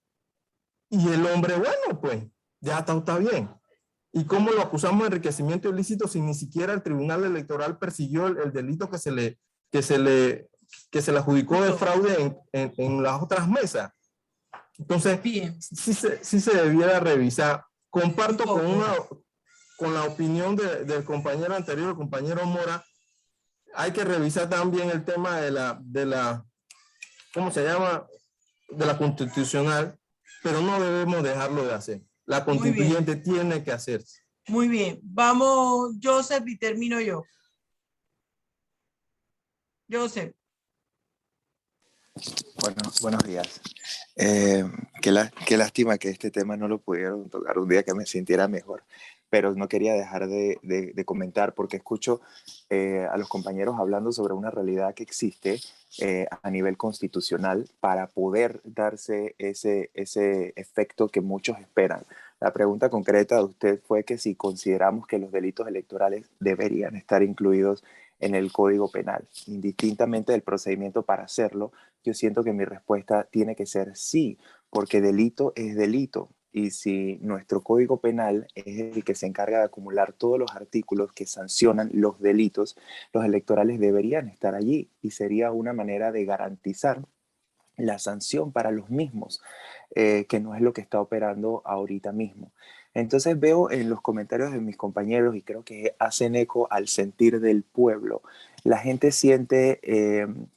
y el hombre, bueno, pues ya está bien. ¿Y cómo lo acusamos de enriquecimiento ilícito si ni siquiera el Tribunal Electoral persiguió el delito que se le adjudicó de fraude en las otras mesas? Entonces, sí se debiera revisar. Comparto con la opinión del compañero anterior, el compañero Mora. Hay que revisar también el tema de la ¿cómo se llama? De la constitucional, pero no debemos dejarlo de hacer. La constituyente tiene que hacerse. Muy bien. Vamos, Joseph, y termino yo. Joseph. Bueno, buenos días. Qué lástima que este tema no lo pudieron tocar un día que me sintiera mejor, pero no quería dejar de comentar porque escucho a los compañeros hablando sobre una realidad que existe a nivel constitucional para poder darse ese efecto que muchos esperan. La pregunta concreta de usted fue que si consideramos que los delitos electorales deberían estar incluidos en el Código Penal, indistintamente del procedimiento para hacerlo. Yo siento que mi respuesta tiene que ser sí, porque delito es delito. Y si nuestro Código Penal es el que se encarga de acumular todos los artículos que sancionan los delitos, los electorales deberían estar allí y sería una manera de garantizar la sanción para los mismos, que no es lo que está operando ahorita mismo. Entonces veo en los comentarios de mis compañeros, y creo que hacen eco al sentir del pueblo, la gente siente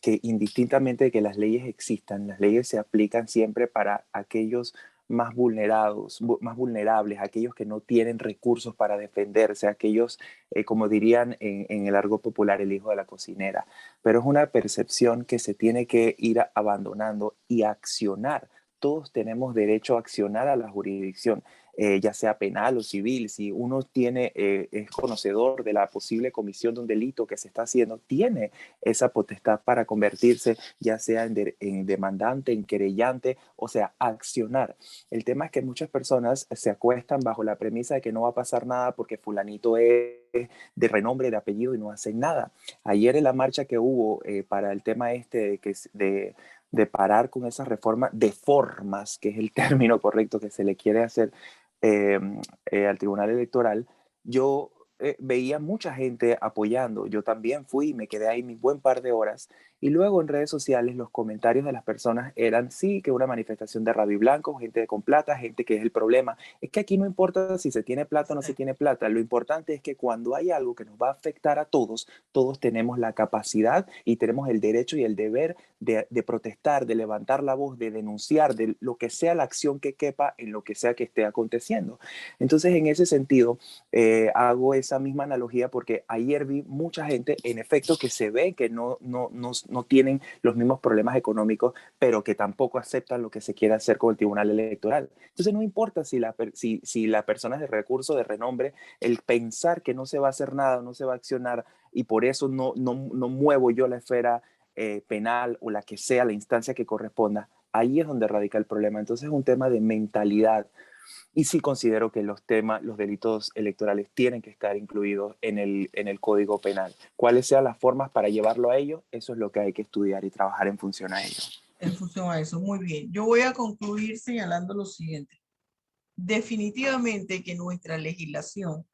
que indistintamente de que las leyes existan, las leyes se aplican siempre para aquellos más vulnerables, aquellos que no tienen recursos para defenderse, aquellos, como dirían en el argot popular, el hijo de la cocinera. Pero es una percepción que se tiene que ir abandonando y accionar. Todos tenemos derecho a accionar a la jurisdicción, ya sea penal o civil. Si uno es conocedor de la posible comisión de un delito que se está haciendo, tiene esa potestad para convertirse ya sea en demandante, en querellante, o sea, accionar. El tema es que muchas personas se acuestan bajo la premisa de que no va a pasar nada porque fulanito es de renombre, de apellido y no hacen nada. Ayer en la marcha que hubo para el tema de parar con esa reforma de formas, que es el término correcto que se le quiere hacer al Tribunal Electoral, yo veía mucha gente apoyando. Yo también fui y me quedé ahí mi buen par de horas. Y luego en redes sociales los comentarios de las personas eran, sí, que una manifestación de rabo y blanco, gente con plata, gente que es el problema. Es que aquí no importa si se tiene plata o no se tiene plata. Lo importante es que cuando hay algo que nos va a afectar a todos, todos tenemos la capacidad y tenemos el derecho y el deber de protestar, de levantar la voz, de denunciar, de lo que sea la acción que quepa en lo que sea que esté aconteciendo. Entonces, en ese sentido, hago esa misma analogía porque ayer vi mucha gente, en efecto, que se ve que no tienen los mismos problemas económicos, pero que tampoco aceptan lo que se quiere hacer con el Tribunal Electoral. Entonces, no importa si la persona es de recurso, de renombre, el pensar que no se va a hacer nada, no se va a accionar, y por eso no muevo yo la esfera penal o la que sea, la instancia que corresponda, ahí es donde radica el problema. Entonces es un tema de mentalidad. Y sí considero que los delitos electorales tienen que estar incluidos en el Código Penal. ¿Cuáles sean las formas para llevarlo a ello? Eso es lo que hay que estudiar y trabajar en función a ello. En función a eso, muy bien. Yo voy a concluir señalando lo siguiente. Definitivamente que nuestra legislación,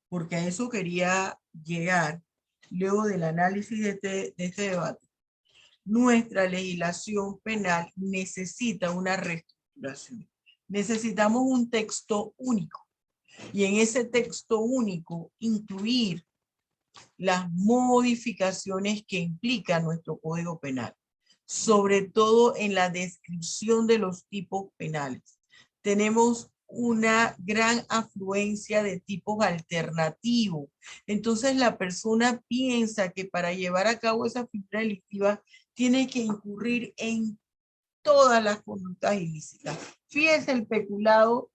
porque a eso quería llegar luego del análisis de este debate, nuestra legislación penal necesita una reestructuración. Necesitamos un texto único y en ese texto único incluir las modificaciones que implica nuestro Código Penal, sobre todo en la descripción de los tipos penales. Tenemos una gran afluencia de tipos alternativos. Entonces la persona piensa que para llevar a cabo esa figura delictiva tiene que incurrir en todas las conductas ilícitas. Fíjese el peculado,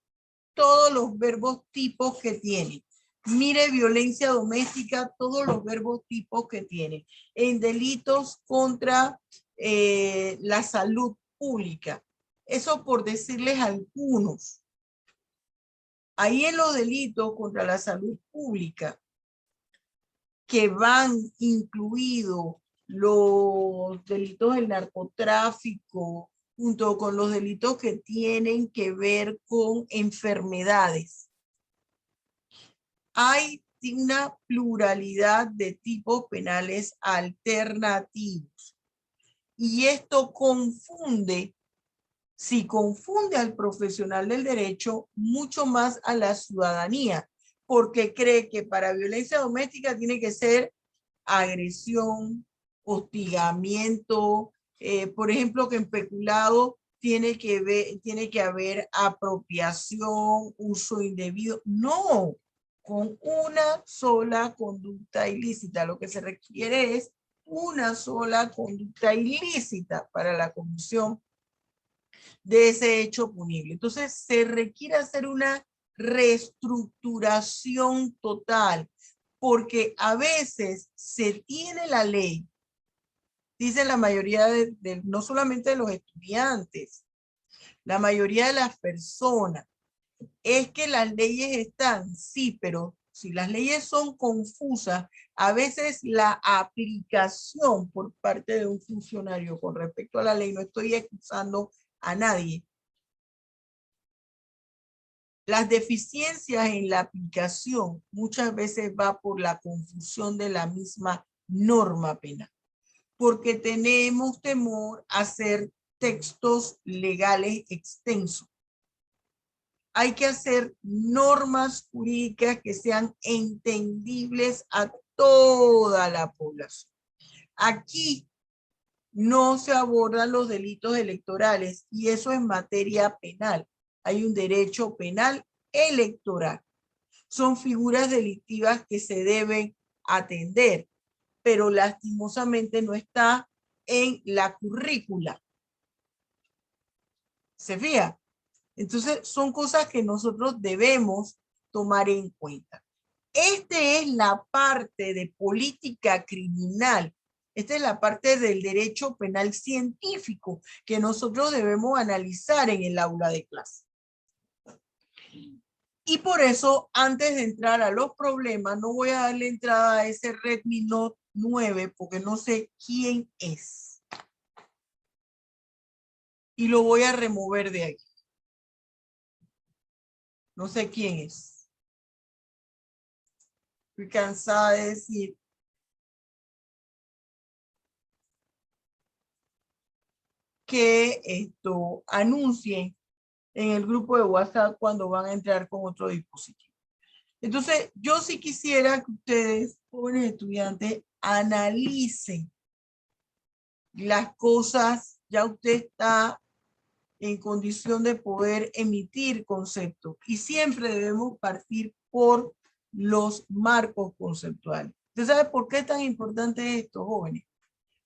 todos los verbos tipos que tiene. Mire violencia doméstica, todos los verbos tipos que tiene. En delitos contra la salud pública. Eso por decirles algunos. Ahí en los delitos contra la salud pública, que van incluidos los delitos del narcotráfico, junto con los delitos que tienen que ver con enfermedades. Hay una pluralidad de tipos penales alternativos. Y esto confunde, si confunde al profesional del derecho, mucho más a la ciudadanía, porque cree que para violencia doméstica tiene que ser agresión, hostigamiento, por ejemplo, que en peculado tiene que haber apropiación, uso indebido. No, con una sola conducta ilícita. Lo que se requiere es una sola conducta ilícita para la comisión de ese hecho punible. Entonces, se requiere hacer una reestructuración total, porque a veces se tiene la ley, dice la mayoría no solamente de los estudiantes, la mayoría de las personas, es que las leyes están, sí, pero si las leyes son confusas, a veces la aplicación por parte de un funcionario con respecto a la ley, no estoy excusando a nadie, las deficiencias en la aplicación muchas veces va por la confusión de la misma norma penal, porque tenemos temor a hacer textos legales extensos. Hay que hacer normas jurídicas que sean entendibles a toda la población. Aquí no se abordan los delitos electorales y eso es materia penal. Hay un derecho penal electoral. Son figuras delictivas que se deben atender, pero lastimosamente no está en la currícula. ¿Se fija? Entonces, son cosas que nosotros debemos tomar en cuenta. Esta es la parte de política criminal. Esta es la parte del derecho penal científico que nosotros debemos analizar en el aula de clase. Y por eso, antes de entrar a los problemas, no voy a darle entrada a ese Redmi Note 9 porque no sé quién es. Y lo voy a remover de aquí. No sé quién es. Estoy cansada de decir que esto anuncien en el grupo de WhatsApp cuando van a entrar con otro dispositivo. Entonces, yo sí quisiera que ustedes, jóvenes estudiantes, analicen las cosas. Ya usted está en condición de poder emitir conceptos y siempre debemos partir por los marcos conceptuales. ¿Usted sabe por qué es tan importante esto, jóvenes?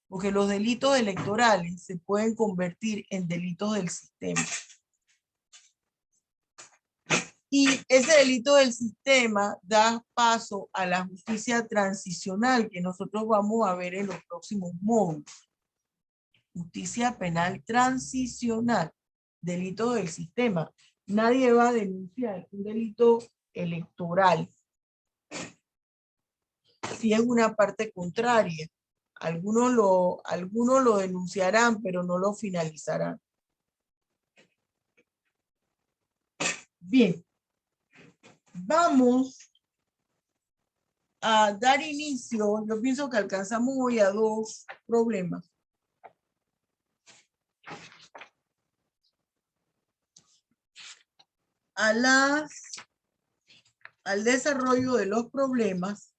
Porque los delitos electorales se pueden convertir en delitos del sistema. Y ese delito del sistema da paso a la justicia transicional que nosotros vamos a ver en los próximos módulos. Justicia penal transicional, delito del sistema. nadie va a denunciar un delito electoral si es una parte contraria. Algunos lo denunciarán, pero no lo finalizarán. Bien, vamos a dar inicio. Yo pienso que alcanzamos hoy a 2 problemas. Al desarrollo de los problemas.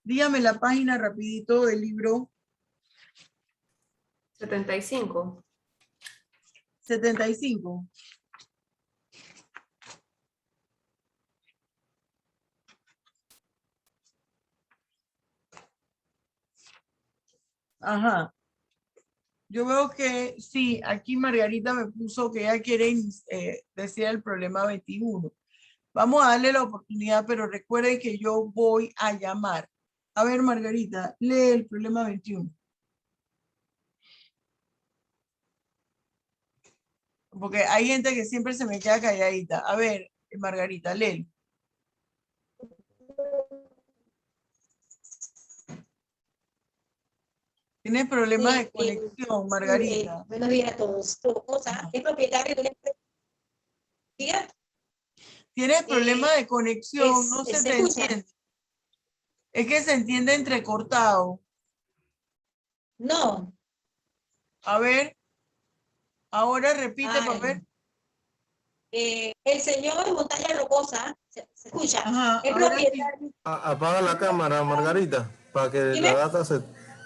Dígame la página rapidito del libro. 75. 75. Ajá. Yo veo que sí, aquí Margarita me puso que ella quiere decir el problema 21. Vamos a darle la oportunidad, pero recuerden que yo voy a llamar. A ver, Margarita, lee el problema 21. Porque hay gente que siempre se me queda calladita. A ver, Margarita, lee. ¿Tienes problemas de conexión, Margarita? Buenos días a todos. Rocosa es propietario de una empresa. ¿Tienes problemas de conexión? No se te escucha. entiende. Es que se entiende entrecortado. No. A ver. Ahora repite, para ver. El señor Montaña Rocosa, ¿se escucha? Ajá, es propietario. Apaga la cámara, Margarita, para que ¿Dime? la data se...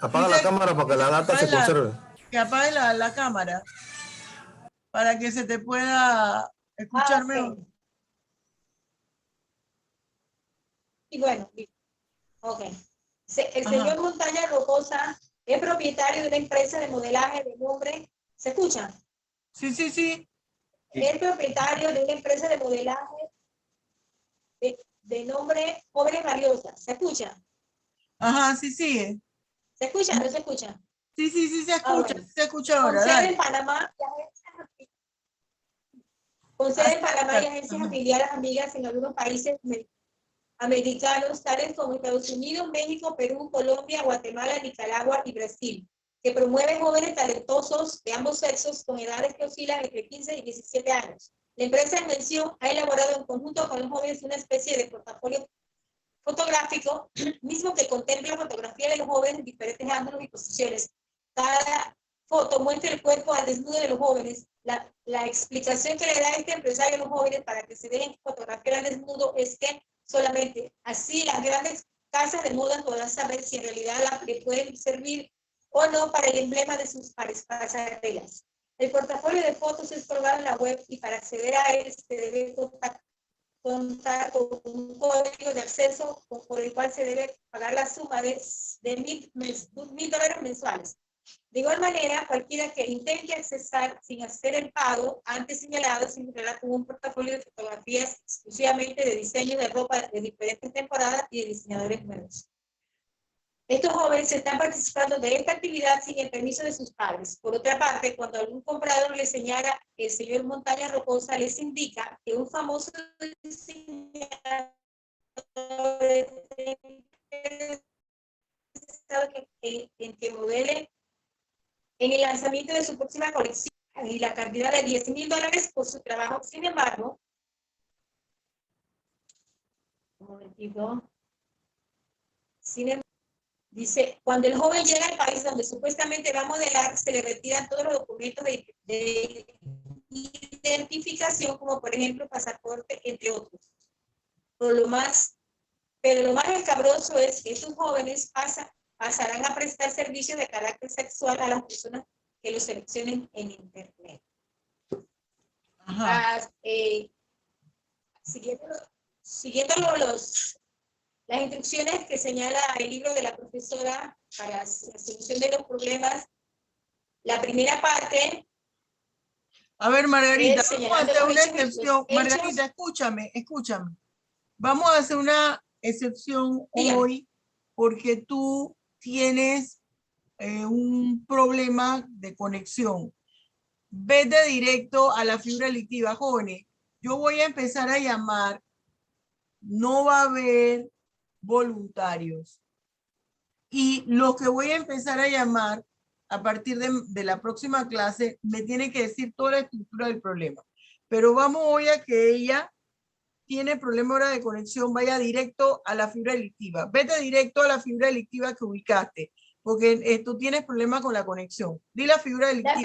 Apaga Dice- la cámara para que la data se conserve. Que apague la cámara para que se te pueda escuchar mejor. Y bueno, ok. El señor Montaña Rocosa es propietario de una empresa de modelaje de nombre. ¿Se escucha? Sí, sí, sí. Es propietario de una empresa de modelaje de nombre Jóvenes Valiosas. ¿Se escucha? Ajá, sí, sigue. ¿Se escucha? ¿No se escucha? Sí, sí, sí, se escucha. Bueno. Se escucha ahora. Con sede Dale. en Panamá y agencias afiliadas amigas en algunos países americanos, tales como Estados Unidos, México, Perú, Colombia, Guatemala, Nicaragua y Brasil, que promueven jóvenes talentosos de ambos sexos con edades que oscilan entre 15 y 17 años. La empresa en mención ha elaborado en conjunto con los jóvenes una especie de portafolio fotográfico, mismo que contempla fotografía de los jóvenes en diferentes ángulos y posiciones. Cada foto muestra el cuerpo al desnudo de los jóvenes. La explicación que le da este empresario a los jóvenes para que se dejen fotografiar al desnudo es que solamente así las grandes casas de moda podrán saber si en realidad le pueden servir o no para el emblema de sus pasarelas. El portafolio de fotos es colgado en la web y para acceder a él se debe contar con un código de acceso por el cual se debe pagar la suma de $1,000 mensuales. De igual manera, cualquiera que intente accesar sin hacer el pago antes señalado se encontrará con un portafolio de fotografías exclusivamente de diseño de ropa de diferentes temporadas y de diseñadores nuevos. Estos jóvenes están participando de esta actividad sin el permiso de sus padres. Por otra parte, cuando algún comprador les señala el señor Montaña Rocosa, les indica que un famoso diseñador en que modele en el lanzamiento de su próxima colección y la cantidad de $10,000 por su trabajo. Sin embargo, un momentito. Dice, cuando el joven llega al país donde supuestamente va a modelar, se le retiran todos los documentos de identificación, como por ejemplo pasaporte, entre otros. Pero lo más escabroso es que estos jóvenes pasarán a prestar servicios de carácter sexual a las personas que los seleccionen en internet. Siguiendo las instrucciones que señala el libro de la profesora para la solución de los problemas, la primera parte. A ver, Margarita, vamos a hacer una excepción. Margarita, escúchame. Vamos a hacer una excepción hoy porque tú tienes un problema de conexión. vete directo a la figura delictiva, jóvenes. Yo voy a empezar a llamar, no va a haber voluntarios. Y los que voy a empezar a llamar a partir de la próxima clase me tienen que decir toda la estructura del problema. Pero vamos hoy a que ella tiene problema ahora de conexión, vaya directo a la fibra delictiva. Vete directo a la fibra delictiva que ubicaste, porque tú tienes problema con la conexión. Di la fibra delictiva.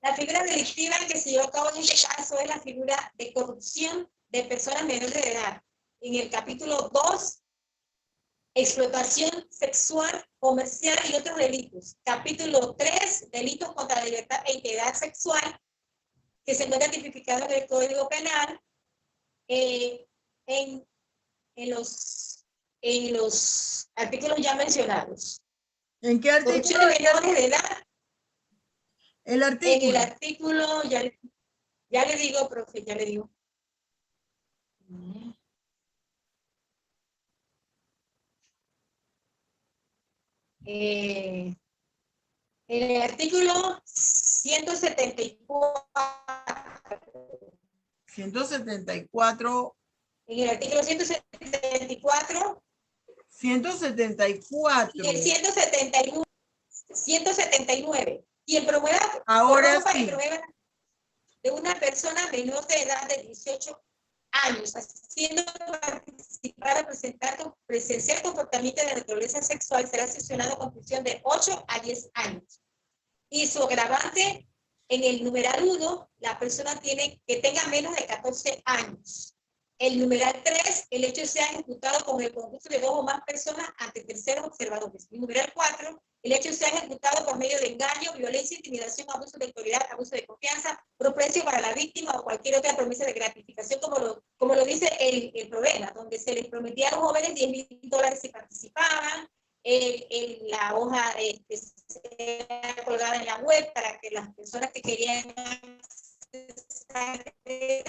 La figura delictiva que se llevó a cabo en este caso es la figura de corrupción de personas menores de edad. En el capítulo 2, explotación sexual, comercial y otros delitos. Capítulo 3, delitos contra la libertad e integridad sexual, que se encuentra tipificado en el Código Penal, en los artículos ya mencionados. ¿En qué artículo? Corrupción de menores de edad. El artículo. En el artículo, ya le digo, profe, ya le digo. En el artículo 174. 174. En el artículo 174. 174. Y el 179. 179. Quien promueva ahora sí. De una persona menor de edad de 18 años, haciendo participar o presenciar comportamiento de naturaleza sexual, será sancionado con prisión de 8 a 10 años. Y su agravante, en el numeral 1, la persona tiene que tenga menos de 14 años. El numeral 3, el hecho sea ejecutado con el concurso de 2 o más personas ante terceros observadores. El numeral 4, el hecho sea ejecutado por medio de engaño, violencia, intimidación, abuso de autoridad, abuso de confianza, proprecio para la víctima o cualquier otra promesa de gratificación, como lo dice el problema, donde se les prometía a los jóvenes $10,000 si participaban, en la hoja que se colgada en la web para que las personas que querían acceder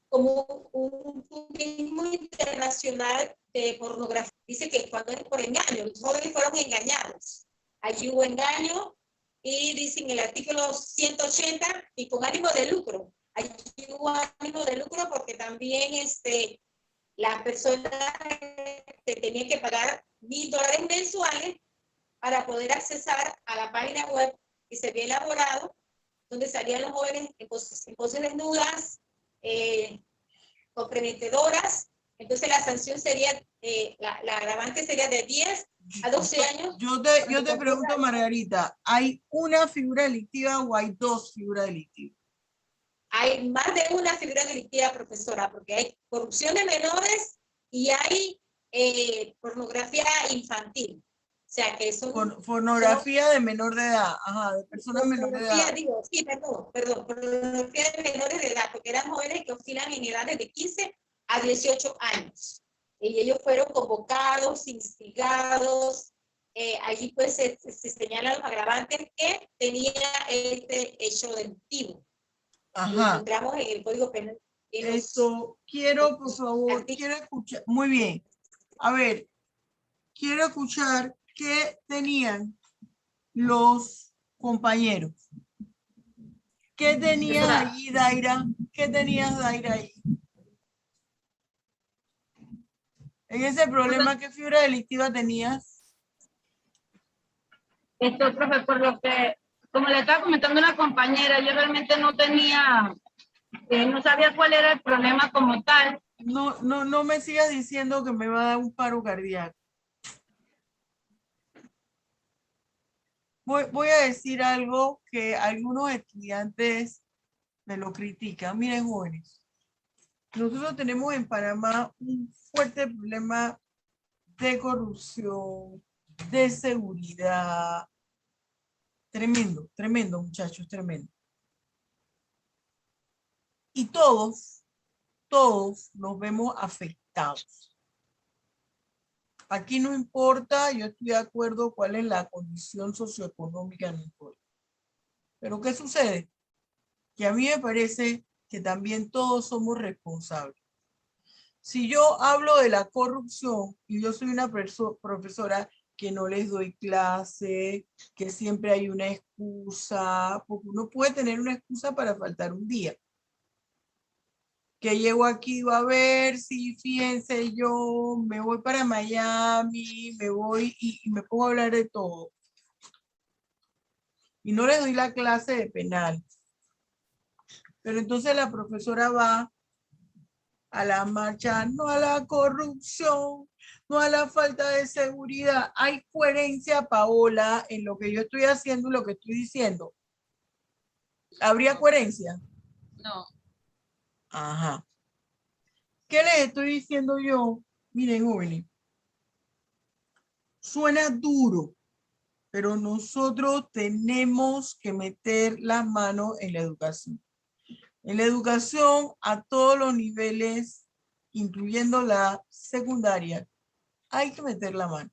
como un turismo internacional de pornografía. Dice que cuando es por engaño, los jóvenes fueron engañados. Allí hubo engaño y dice en el artículo 180 y con ánimo de lucro. Allí hubo ánimo de lucro porque también la persona tenía que pagar $1,000 mensuales para poder accesar a la página web que se había elaborado, donde salían los jóvenes en poses desnudas, comprometedoras. Entonces la sanción sería, la agravante sería de 10 a 12 años. Yo te pregunto, Margarita, ¿hay una figura delictiva o hay 2 figuras delictivas? Hay más de una figura delictiva, profesora, porque hay corrupción de menores y hay pornografía infantil. O sea, que son... Pornografía de menor de edad, ajá, de personas menores de edad. Digo, sí, perdón, pornografía de menores de edad, porque eran jóvenes que oscilan en edades de 15 a 18 años. Y ellos fueron convocados, instigados, allí pues se señalan los agravantes que tenía este hecho delictivo. Ajá. Lo encontramos en el Código Penal. Esto, quiero, por favor, quiero escuchar, muy bien. A ver, quiero escuchar qué tenían los compañeros. ¿Qué tenías allí, Daira? ¿Qué tenías, Daira, ahí? En ese problema, ¿qué figura delictiva tenías? Profe, por lo que, como le estaba comentando una compañera, yo realmente no tenía, no sabía cuál era el problema como tal. No me sigas diciendo que me va a dar un paro cardíaco. Voy a decir algo que algunos estudiantes me lo critican. Miren, jóvenes, nosotros tenemos en Panamá un fuerte problema de corrupción, de seguridad. Tremendo, muchachos, tremendo. Y todos nos vemos afectados. Aquí no importa, yo estoy de acuerdo cuál es la condición socioeconómica, no importa. Pero ¿qué sucede? Que a mí me parece que también todos somos responsables. Si yo hablo de la corrupción y yo soy una profesora que no les doy clase, que siempre hay una excusa, porque uno puede tener una excusa para faltar un día. Que llego aquí, va a ver si, fíjense, yo me voy para Miami, me voy y me pongo a hablar de todo. Y no les doy la clase de penal. Pero entonces la profesora va a la marcha, no a la corrupción, no a la falta de seguridad. Hay coherencia, Paola, en lo que yo estoy haciendo y lo que estoy diciendo. ¿Habría coherencia? No. Ajá. ¿Qué les estoy diciendo yo? Miren, jóvenes. Suena duro, pero nosotros tenemos que meter las manos en la educación. En la educación a todos los niveles, incluyendo la secundaria, hay que meter la mano.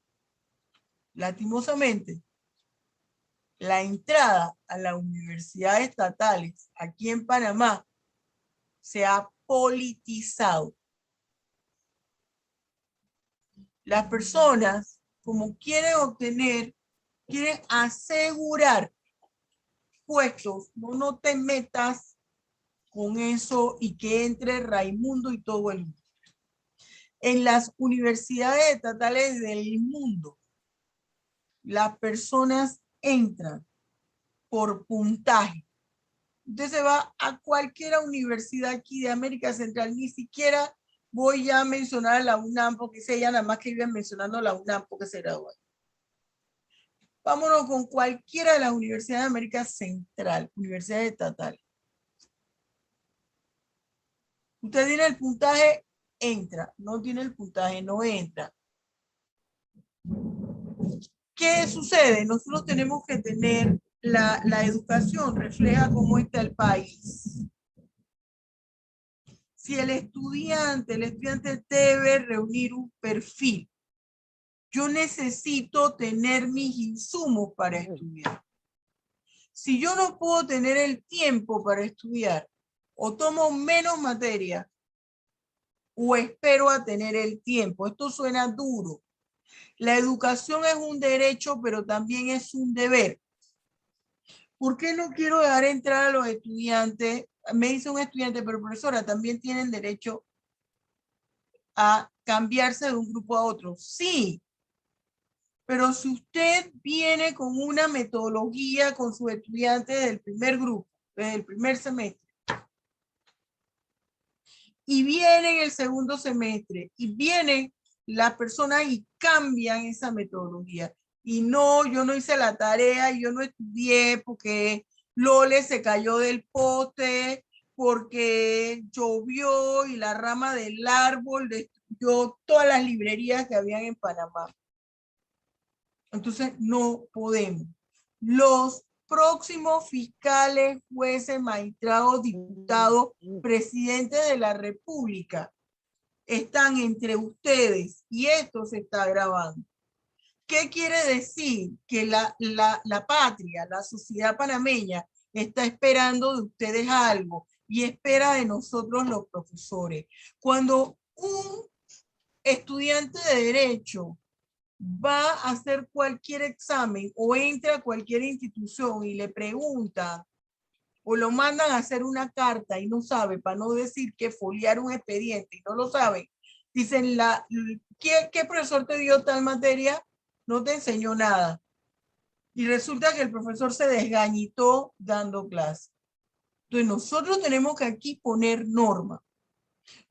Lastimosamente, la entrada a las universidades estatales aquí en Panamá se ha politizado. Las personas, como quieren obtener, quieren asegurar puestos, no te metas con eso y que entre Raimundo y todo el mundo. En las universidades estatales del mundo, las personas entran por puntaje. Usted se va a cualquier universidad aquí de América Central, ni siquiera voy ya a mencionar a la UNAM, porque sé ya nada más que iban mencionando a la UNAM porque se graduó. Vámonos con cualquiera de las universidades de América Central, universidades estatales. Usted tiene el puntaje, entra. No tiene el puntaje, no entra. ¿Qué sucede? Nosotros tenemos que tener la educación, refleja cómo está el país. Si el estudiante debe reunir un perfil. Yo necesito tener mis insumos para estudiar. Si yo no puedo tener el tiempo para estudiar, o tomo menos materia, o espero a tener el tiempo. Esto suena duro. La educación es un derecho, pero también es un deber. ¿Por qué no quiero dejar entrar a los estudiantes? Me dice un estudiante, pero profesora, también tienen derecho a cambiarse de un grupo a otro. Sí, pero si usted viene con una metodología con sus estudiantes del primer grupo, desde el primer semestre, y viene en el segundo semestre, y vienen las personas y cambian esa metodología. Y no, yo no hice la tarea, yo no estudié porque Lole se cayó del poste, porque llovió y la rama del árbol destruyó todas las librerías que habían en Panamá. Entonces no podemos. Los próximos fiscales, jueces, magistrados, diputados, presidentes de la República están entre ustedes y esto se está grabando. ¿Qué quiere decir? Que la patria, la sociedad panameña está esperando de ustedes algo y espera de nosotros los profesores. Cuando un estudiante de derecho va a hacer cualquier examen o entra a cualquier institución y le pregunta o lo mandan a hacer una carta y no sabe, para no decir que foliar un expediente y no lo sabe, dicen, ¿qué profesor te dio tal materia? No te enseñó nada. Y resulta que el profesor se desgañitó dando clase. Entonces nosotros tenemos que aquí poner norma.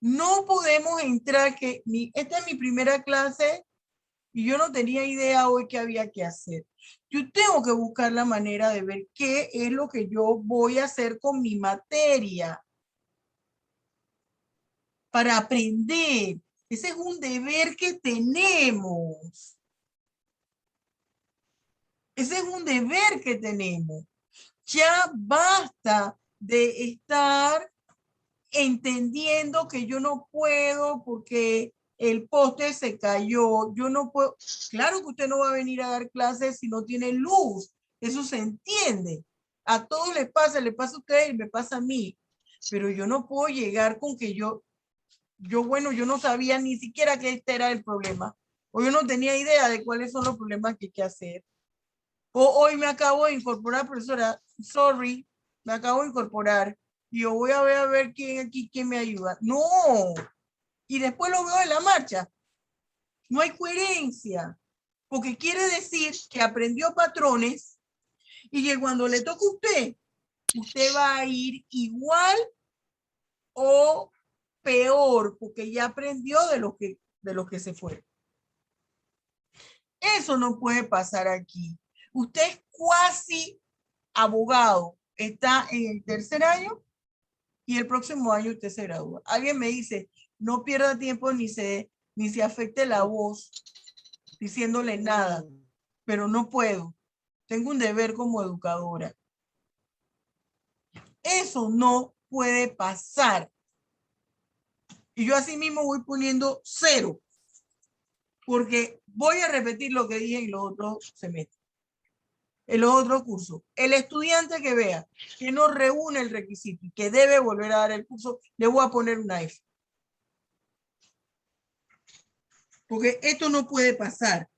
No podemos entrar que esta es mi primera clase y yo no tenía idea hoy qué había que hacer. Yo tengo que buscar la manera de ver qué es lo que yo voy a hacer con mi materia para aprender. Ese es un deber que tenemos. Ese es un deber que tenemos. Ya basta de estar entendiendo que yo no puedo porque el poste se cayó. Yo no puedo. Claro que usted no va a venir a dar clases si no tiene luz. Eso se entiende. A todos les pasa a usted y me pasa a mí. Pero yo no puedo llegar con que yo no sabía ni siquiera que este era el problema. o yo no tenía idea de cuáles son los problemas que hay que hacer. O hoy me acabo de incorporar, profesora, sorry, me acabo de incorporar y yo voy a ver quién aquí, quién me ayuda. No, y después lo veo en la marcha. No hay coherencia, porque quiere decir que aprendió patrones y que cuando le toca a usted, usted va a ir igual o peor, porque ya aprendió de los que se fueron. Eso no puede pasar aquí. Usted es cuasi abogado, está en el tercer año y el próximo año usted se gradúa. Alguien me dice, no pierda tiempo ni se afecte la voz diciéndole nada, pero no puedo. Tengo un deber como educadora. Eso no puede pasar. Y yo así mismo voy poniendo 0, porque voy a repetir lo que dije en los otros semestres, en los otros cursos. El estudiante que vea que no reúne el requisito y que debe volver a dar el curso, le voy a poner una F. Porque esto no puede pasar.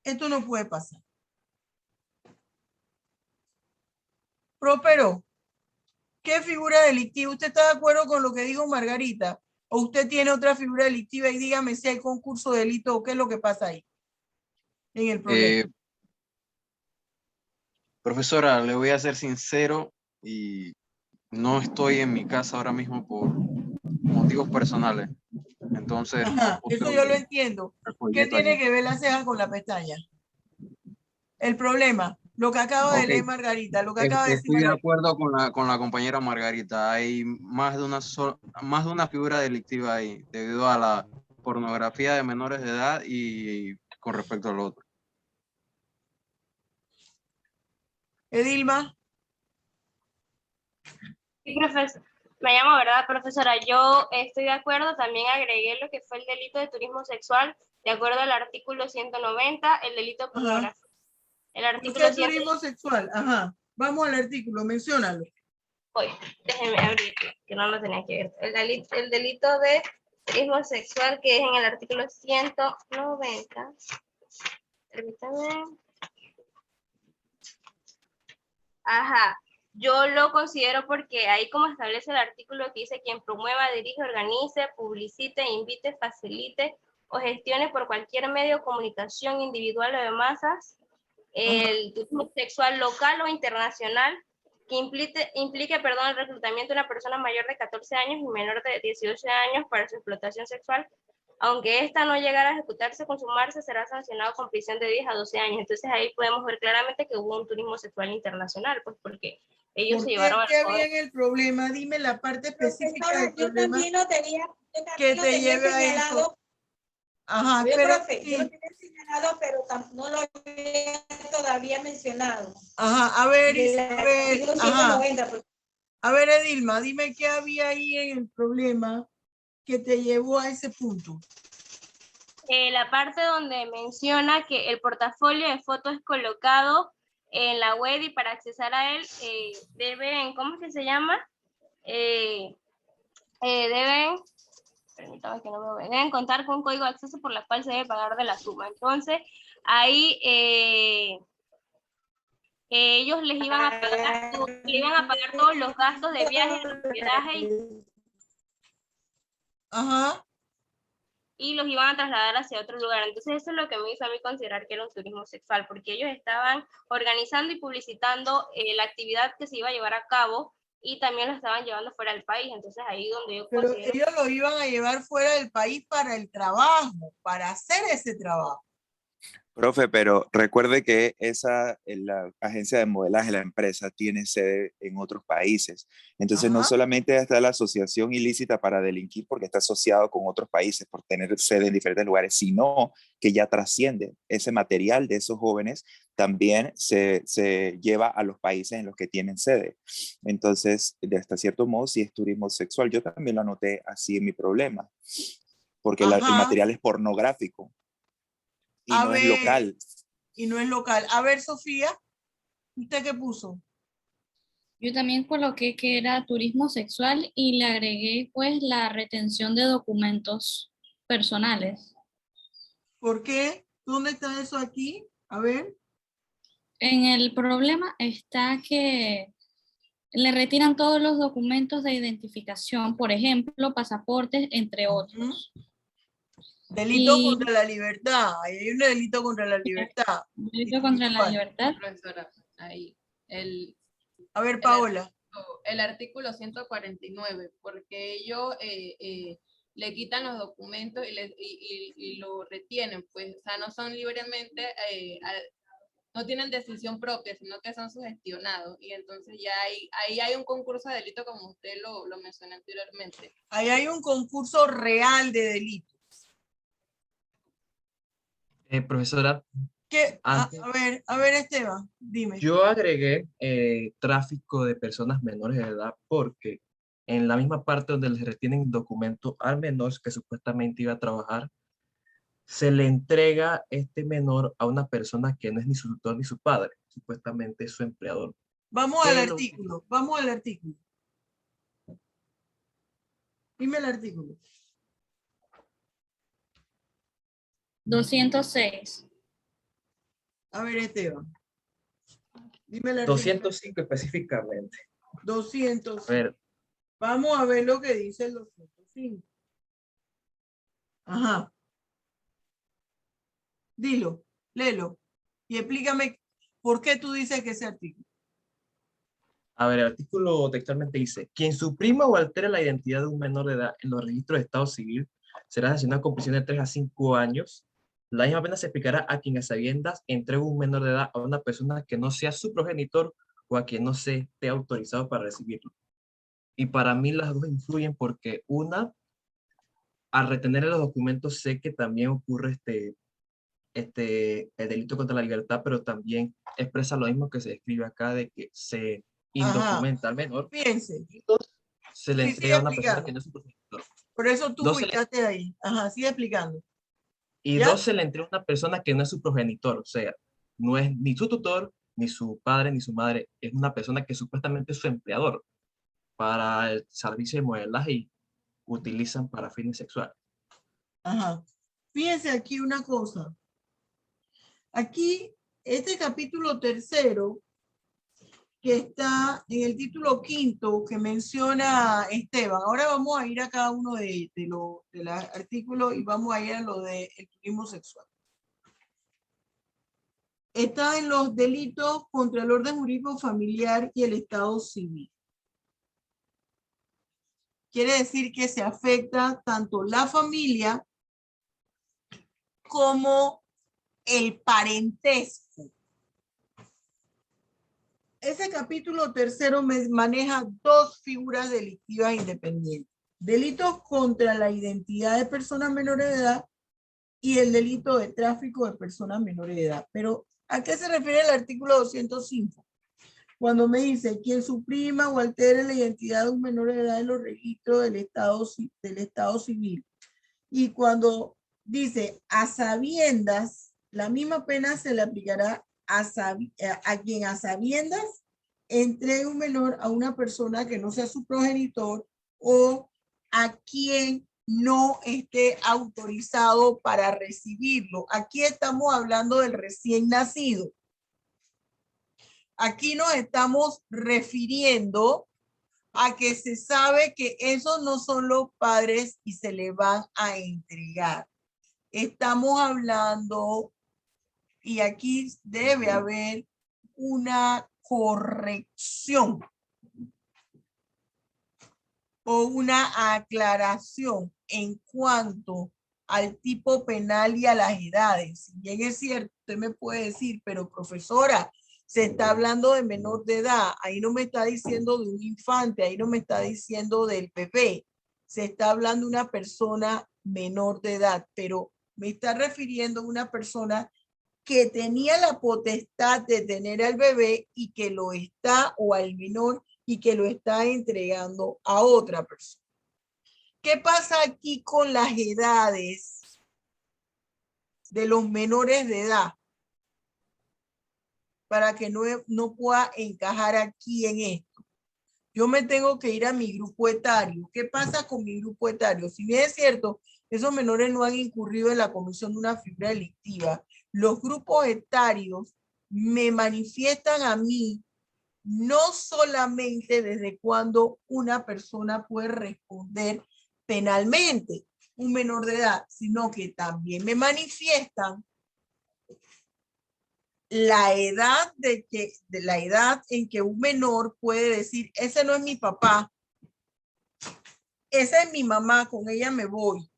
Esto no puede pasar. Próspero, ¿qué figura delictiva? ¿Usted está de acuerdo con lo que dijo Margarita? ¿O usted tiene otra figura delictiva? Y dígame si hay concurso de delito o qué es lo que pasa ahí en el problema. Profesora, le voy a ser sincero y no estoy en mi casa ahora mismo por motivos personales. Entonces, ajá, eso yo lo entiendo. ¿Qué tiene que ver la ceja con la pestaña? El problema, lo que acaba de leer Margarita, lo que acaba de decir Estoy de Margarita. acuerdo con la compañera Margarita. Hay más de una figura delictiva ahí debido a la pornografía de menores de edad y con respecto al otro. Edilma. Sí, profesor. Me llamo, ¿verdad, profesora? Yo estoy de acuerdo, también agregué lo que fue el delito de turismo sexual, de acuerdo al artículo 190, el delito de pornografía. El artículo ¿Qué turismo sexual? Ajá. Vamos al artículo, menciónalo. Oye, déjenme abrir, que no lo tenía que ver. El delito de turismo sexual, que es en el artículo 190. Permítame. Ajá. Yo lo considero porque ahí como establece el artículo que dice quien promueva, dirige, organice, publicite, invite, facilite o gestione por cualquier medio de comunicación individual o de masas el turismo sexual local o internacional que implique el reclutamiento de una persona mayor de 14 años y menor de 18 años para su explotación sexual, aunque esta no llegara a ejecutarse, consumarse, será sancionado con prisión de 10 a 12 años. Entonces ahí podemos ver claramente que hubo un turismo sexual internacional, pues porque ellos se llevaron a... ¿Qué había en el problema? Dime la parte específica del problema. Yo también lo tenía que te lleve a eso. Ajá, pero profe, yo lo tenía señalado, pero no lo había todavía mencionado. Ajá, a ver, ajá. Pues. A ver, Edilma, dime qué había ahí en el problema que te llevó a ese punto. La parte donde menciona que el portafolio de fotos es colocado en la web y para accesar a él deben, ¿cómo es que se llama? Permítame que no me vea, deben contar con un código de acceso por la cual se debe pagar de la suma. Entonces, ahí ellos les iban a pagar todos los gastos de viaje, hospedaje y los iban a trasladar hacia otro lugar. Entonces eso es lo que me hizo a mí considerar que era un turismo sexual, porque ellos estaban organizando y publicitando la actividad que se iba a llevar a cabo y también lo estaban llevando fuera del país. Entonces ahí donde yo Pero considero... ellos lo iban a llevar fuera del país para el trabajo, para hacer ese trabajo. Profe, pero recuerde que la agencia de modelaje, la empresa, tiene sede en otros países. Entonces, no solamente está la asociación ilícita para delinquir porque está asociado con otros países por tener sede en diferentes lugares, sino que ya trasciende. Ese material de esos jóvenes también se lleva a los países en los que tienen sede. Entonces, de hasta cierto modo, sí es turismo sexual. Yo también lo anoté así en mi problema, porque el material es pornográfico. Y no es local. Y no es local. A ver, Sofía, ¿usted qué puso? Yo también coloqué que era turismo sexual y le agregué pues la retención de documentos. personales. ¿Por qué? ¿Dónde está eso aquí? A ver. En el problema está que le retiran todos los documentos de identificación, por ejemplo, pasaportes, entre otros. Delito contra la libertad. Ahí hay un delito contra la libertad. Delito contra la libertad. Profesora, ahí. A ver, Paola. El artículo 149, porque ellos le quitan los documentos y lo retienen, pues, o sea, no son libremente, no tienen decisión propia, sino que son sugestionados. Y entonces ya ahí hay un concurso de delito, como usted lo mencionó anteriormente. Ahí hay un concurso real de delitos. Profesora, ¿Qué? antes, A ver, Esteban, dime. yo agregué tráfico de personas menores de edad porque en la misma parte donde les retienen documentos al menor que supuestamente iba a trabajar, se le entrega este menor a una persona que no es ni su tutor ni su padre, supuestamente es su empleador. Vamos al Pero- artículo, vamos al artículo. Dime el artículo. 206. A ver, Esteban. Dime el artículo. 205 específicamente. 200. A ver, Vamos a ver lo que dice el 205. Ajá. Dilo, léelo. Y explícame por qué tú dices que ese artículo. el artículo textualmente dice, quien suprima o altere la identidad de un menor de edad en los registros de Estado civil será sancionado con prisión de 3 a 5 años. La misma pena se aplicará a quien a sabiendas entregue un menor de edad a una persona que no sea su progenitor o a quien no se esté autorizado para recibirlo. Y para mí las dos influyen porque una, al retener los documentos sé que también ocurre el delito contra la libertad, pero también expresa lo mismo que se describe acá de que se indocumenta al menor. Fíjense. Se le Sí, entrega a una sigue persona explicando. que no es su progenitor. Por eso tú Dos, se le- ubicaste ahí. Ajá, sigue explicando. Y ¿Ya? dos, se le entrega a una persona que no es su progenitor, o sea, no es ni su tutor, ni su padre, ni su madre, es una persona que supuestamente es su empleador para el servicio de modelaje y utilizan para fines sexuales. Ajá. Fíjense aquí una cosa. Aquí, este capítulo 3, que está en el título 5 que menciona Esteban. Ahora vamos a ir a cada uno de los artículos y vamos a ir a lo del turismo sexual. Está en los delitos contra el orden jurídico familiar y el Estado civil. Quiere decir que se afecta tanto la familia como el parentesco. Ese capítulo 3 maneja dos figuras delictivas independientes. Delitos contra la identidad de personas menores de edad y el delito de tráfico de personas menores de edad. Pero, ¿a qué se refiere el artículo 205? Cuando me dice, quien suprima o altere la identidad de un menor de edad en los registros del Estado civil. Y cuando dice, a sabiendas, la misma pena se le aplicará a quien a sabiendas entregue un menor a una persona que no sea su progenitor o a quien no esté autorizado para recibirlo. Aquí estamos hablando del recién nacido. Aquí nos estamos refiriendo a que se sabe que esos no son los padres y se le van a entregar. Estamos hablando, y aquí debe haber una corrección o una aclaración en cuanto al tipo penal y a las edades. Si bien es cierto, usted me puede decir, pero profesora, se está hablando de menor de edad, ahí no me está diciendo de un infante, ahí no me está diciendo del bebé, se está hablando de una persona menor de edad, pero me está refiriendo a una persona que tenía la potestad de tener al bebé y que lo está, o al menor, y que lo está entregando a otra persona. ¿Qué pasa aquí con las edades de los menores de edad? Para que no pueda encajar aquí en esto. yo me tengo que ir a mi grupo etario. ¿Qué pasa con mi grupo etario? Si bien es cierto, esos menores no han incurrido en la comisión de una fibra delictiva, los grupos etarios me manifiestan a mí no solamente desde cuando una persona puede responder penalmente, un menor de edad, sino que también me manifiestan la edad la edad en que un menor puede decir, ese no es mi papá, esa es mi mamá, con ella me voy.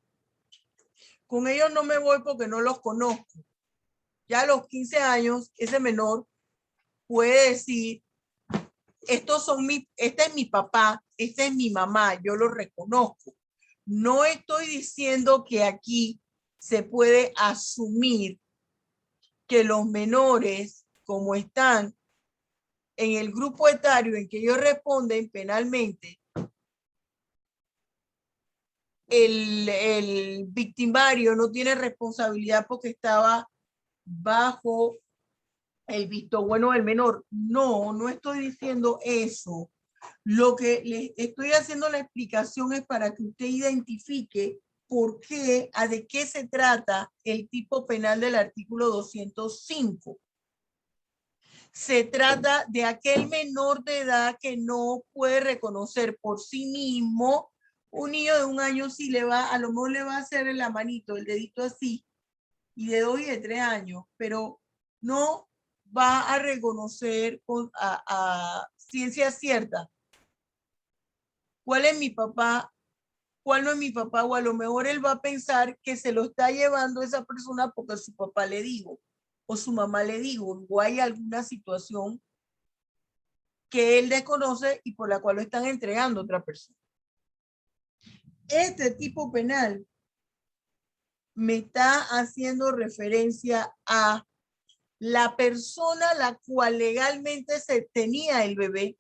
Con ellos no me voy porque no los conozco. Ya a los 15 años, ese menor puede decir, este es mi papá, este es mi mamá, yo lo reconozco. No estoy diciendo que aquí se puede asumir que los menores, como están en el grupo etario en que ellos responden penalmente, el victimario no tiene responsabilidad porque estaba bajo el visto bueno del menor. No, no estoy diciendo eso. Lo que le estoy haciendo la explicación es para que usted identifique por qué, de qué se trata el tipo penal del artículo 205. Se trata de aquel menor de edad que no puede reconocer por sí mismo. Un niño de 1 año sí le va, a lo mejor le va a hacer la manito, el dedito así, y de 2 y de 3 años, pero no va a reconocer a ciencia cierta cuál es mi papá, cuál no es mi papá, o a lo mejor él va a pensar que se lo está llevando esa persona porque su papá le dijo, o su mamá le dijo, o hay alguna situación que él desconoce y por la cual lo están entregando a otra persona. Este tipo penal me está haciendo referencia a la persona la cual legalmente se tenía el bebé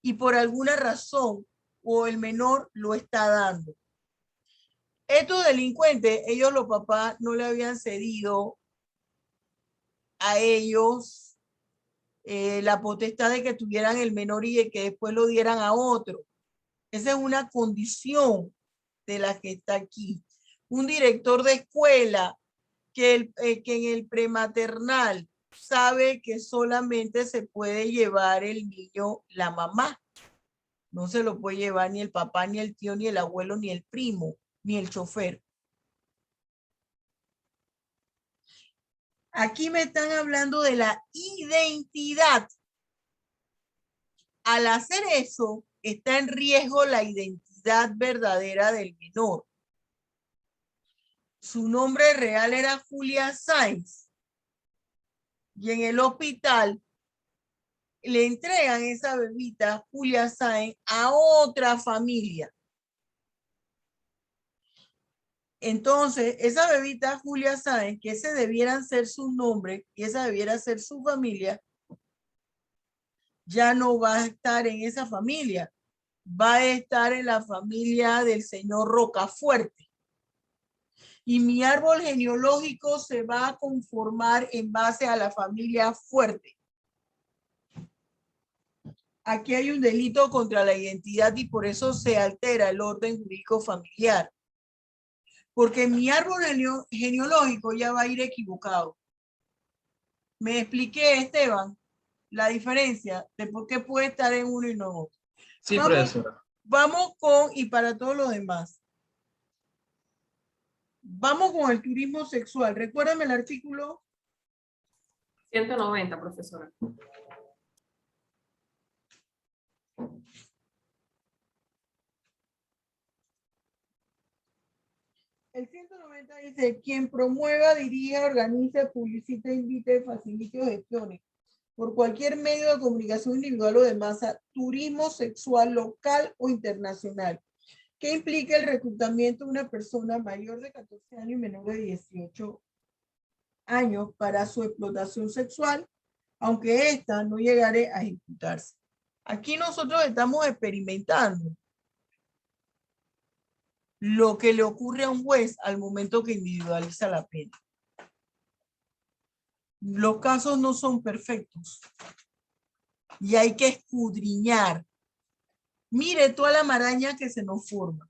y por alguna razón o el menor lo está dando. Estos delincuentes, ellos los papás no le habían cedido a ellos la potestad de que tuvieran el menor y de que después lo dieran a otro. Esa es una condición de la que está aquí. Un director de escuela que en el prematernal sabe que solamente se puede llevar el niño la mamá. No se lo puede llevar ni el papá, ni el tío, ni el abuelo, ni el primo, ni el chofer. Aquí me están hablando de la identidad. Al hacer eso, está en riesgo la identidad verdadera del menor. Su nombre real era Julia Sáenz. Y en el hospital le entregan esa bebita, Julia Sáenz, a otra familia. Entonces, esa bebita, Julia Sáenz, que ese debieran ser su nombre y esa debiera ser su familia, ya no va a estar en esa familia. Va a estar en la familia del señor Rocafuerte. Y mi árbol genealógico se va a conformar en base a la familia Fuerte. Aquí hay un delito contra la identidad y por eso se altera el orden jurídico familiar. Porque mi árbol genealógico ya va a ir equivocado. Me expliqué, Esteban, la diferencia de por qué puede estar en uno y no en otro. Sí, profesora. Vamos con, y para todos los demás. Vamos con el turismo sexual. Recuérdame el artículo 190, profesora. El 190 dice, quien promueva, dirija, organice, publicite, invite, facilite o gestione por cualquier medio de comunicación individual o de masa, turismo sexual local o internacional, que implique el reclutamiento de una persona mayor de 14 años y menor de 18 años para su explotación sexual, aunque ésta no llegare a ejecutarse. Aquí nosotros estamos experimentando lo que le ocurre a un juez al momento que individualiza la pena. Los casos no son perfectos y hay que escudriñar Mire toda la maraña que se nos forma.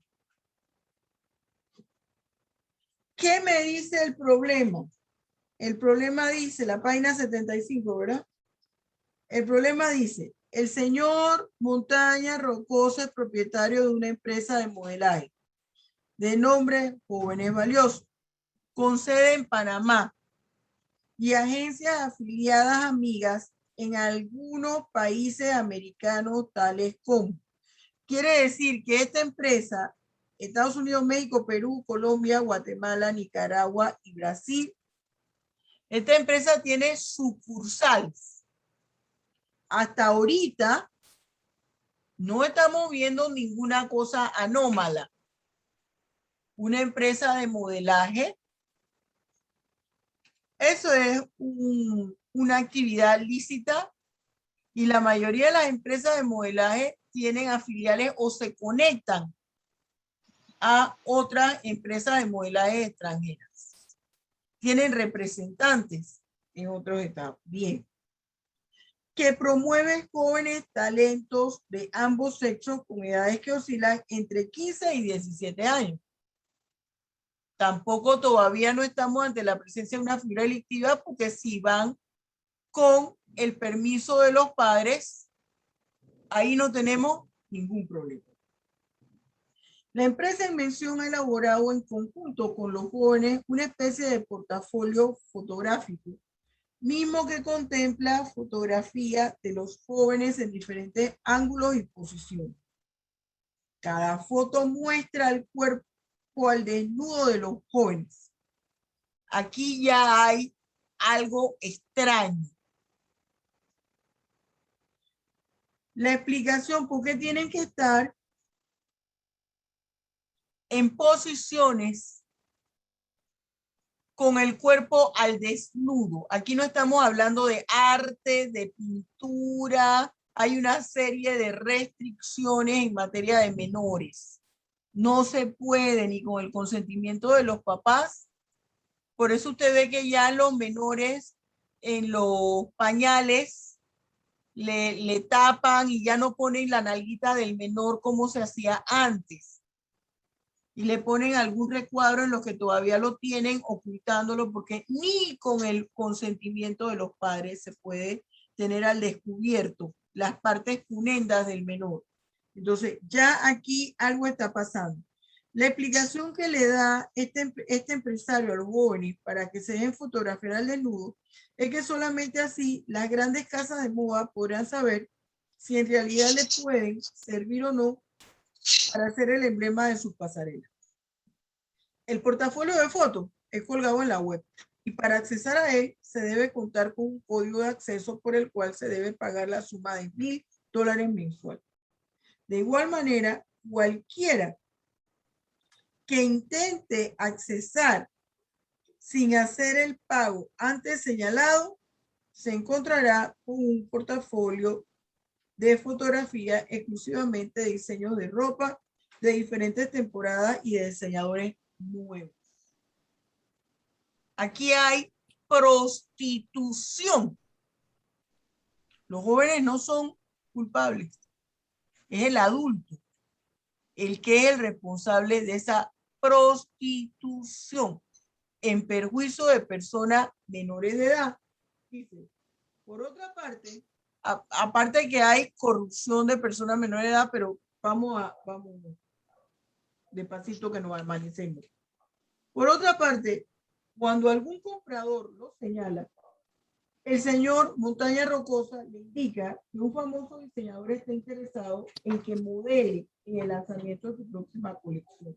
¿Qué me dice el problema? El problema dice, la página 75, ¿verdad? El problema dice, el señor Montaña Rocosa es propietario de una empresa de modelaje de nombre Jóvenes Valiosos, con sede en Panamá y agencias afiliadas amigas en algunos países americanos tales como. Quiere decir que esta empresa, Estados Unidos, México, Perú, Colombia, Guatemala, Nicaragua y Brasil, esta empresa tiene sucursales. Hasta ahorita no estamos viendo ninguna cosa anómala. Una empresa de modelaje, eso es una actividad lícita y la mayoría de las empresas de modelaje tienen afiliales o se conectan a otras empresas de modelaje extranjeras. Tienen representantes en otros estados. Bien. Que promueve jóvenes talentos de ambos sexos con edades que oscilan entre 15 y 17 años. Tampoco todavía no estamos ante la presencia de una figura delictiva porque si van con el permiso de los padres, ahí no tenemos ningún problema. La empresa en mención ha elaborado en conjunto con los jóvenes una especie de portafolio fotográfico, mismo que contempla fotografía de los jóvenes en diferentes ángulos y posiciones. Cada foto muestra el cuerpo al desnudo de los jóvenes. Aquí ya hay algo extraño. La explicación por qué tienen que estar en posiciones con el cuerpo al desnudo. Aquí no estamos hablando de arte, de pintura. Hay una serie de restricciones en materia de menores. No se puede ni con el consentimiento de los papás. Por eso usted ve que ya los menores en los pañales le tapan y ya no ponen la nalguita del menor como se hacía antes. Y le ponen algún recuadro en los que todavía lo tienen ocultándolo porque ni con el consentimiento de los padres se puede tener al descubierto las partes funendas del menor. Entonces ya aquí algo está pasando. La explicación que le da este empresario a los jóvenes para que se dejen fotografiar al desnudo es que solamente así las grandes casas de moda podrán saber si en realidad le pueden servir o no para hacer el emblema de sus pasarelas. El portafolio de fotos es colgado en la web y para accesar a él se debe contar con un código de acceso por el cual se debe pagar la suma de $1,000 mensual. De igual manera, cualquiera que intente accesar sin hacer el pago antes señalado se encontrará con un portafolio de fotografía exclusivamente de diseños de ropa de diferentes temporadas y de diseñadores nuevos. Aquí hay prostitución. Los jóvenes no son culpables. Es el adulto el que es el responsable de esa prostitución en perjuicio de personas menores de edad. Dice, por otra parte, aparte de que hay corrupción de personas menores de edad, pero vamos despacito que nos amanecemos. Por otra parte, cuando algún comprador lo señala, el señor Montaña Rocosa le indica que un famoso diseñador está interesado en que modele en el lanzamiento de su próxima colección,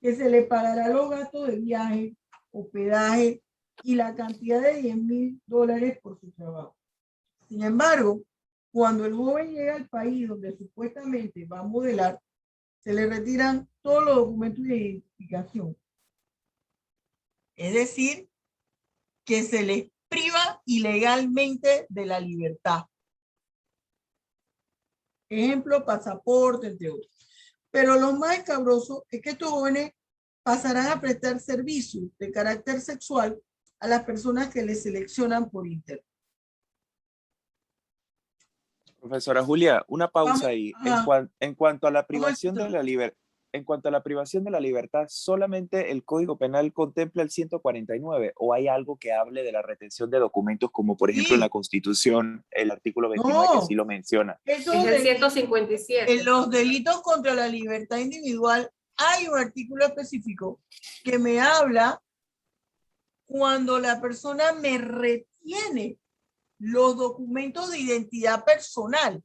que se le pagará los gastos de viaje, hospedaje y la cantidad de $10,000 por su trabajo. Sin embargo, cuando el joven llega al país donde supuestamente va a modelar, se le retiran todos los documentos de identificación. Es decir, que se les priva ilegalmente de la libertad. Ejemplo, pasaporte, entre otros. Pero lo más escabroso es que estos jóvenes pasarán a prestar servicios de carácter sexual a las personas que les seleccionan por internet. Profesora Julia, una pausa ahí. En cuanto a la privación de la libertad, ¿solamente el Código Penal contempla el 149 o hay algo que hable de la retención de documentos, como por ejemplo en la Constitución, el artículo 29 que sí lo menciona? Es el 157. En los delitos contra la libertad individual hay un artículo específico que me habla cuando la persona me retiene los documentos de identidad personal,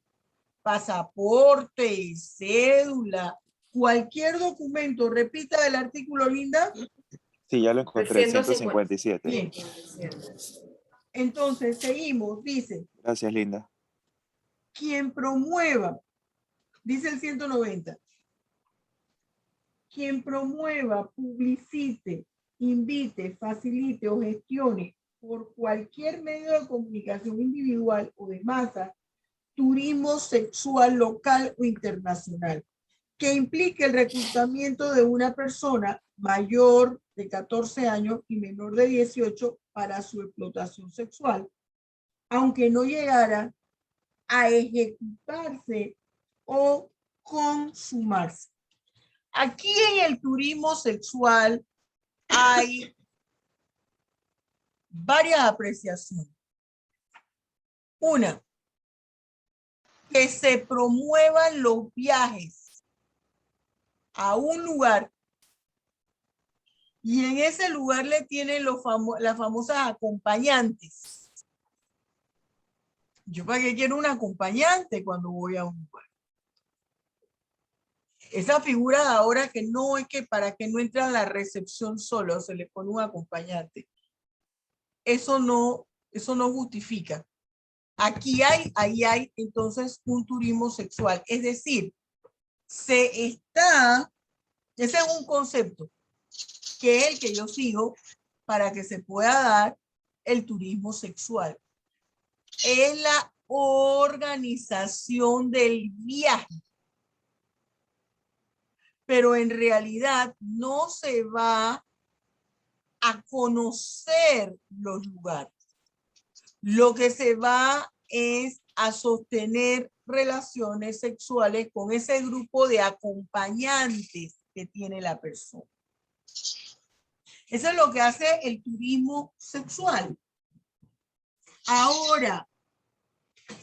pasaporte, cédula, cualquier documento. Repita el artículo, Linda. Sí, ya lo encontré, 157. Bien. Entonces, seguimos, dice. Gracias, Linda. Quien promueva, dice el 190, quien promueva, publicite, invite, facilite o gestione por cualquier medio de comunicación individual o de masa, turismo sexual local o internacional, que implique el reclutamiento de una persona mayor de 14 años y menor de 18 para su explotación sexual, aunque no llegara a ejecutarse o consumarse. Aquí en el turismo sexual hay varias apreciaciones. Una, que se promuevan los viajes a un lugar y en ese lugar le tienen las famosas acompañantes. ¿Yo para qué quiero un acompañante cuando voy a un lugar? Esa figura de ahora que no es que para que no entre a la recepción solo se le pone un acompañante. Eso no justifica. Aquí ahí hay entonces un turismo sexual. Es decir, ese es un concepto que es el que yo sigo para que se pueda dar el turismo sexual. Es la organización del viaje. Pero en realidad no se va a conocer los lugares. Lo que se va es a sostener relaciones sexuales con ese grupo de acompañantes que tiene la persona. Eso es lo que hace el turismo sexual. Ahora,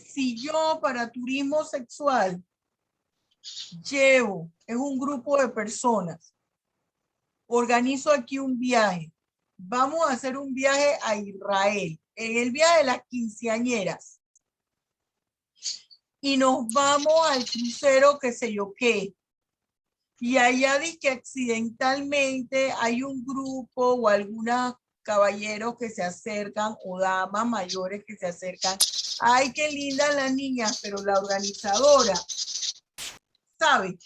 si yo para turismo sexual es un grupo de personas, organizo aquí un viaje, vamos a hacer un viaje a Israel, en el viaje de las quinceañeras, y nos vamos al crucero que sé yo qué, y allá dice que accidentalmente hay un grupo o algunos caballeros que se acercan o damas mayores que se acercan. Ay, qué linda la niña, pero la organizadora sabe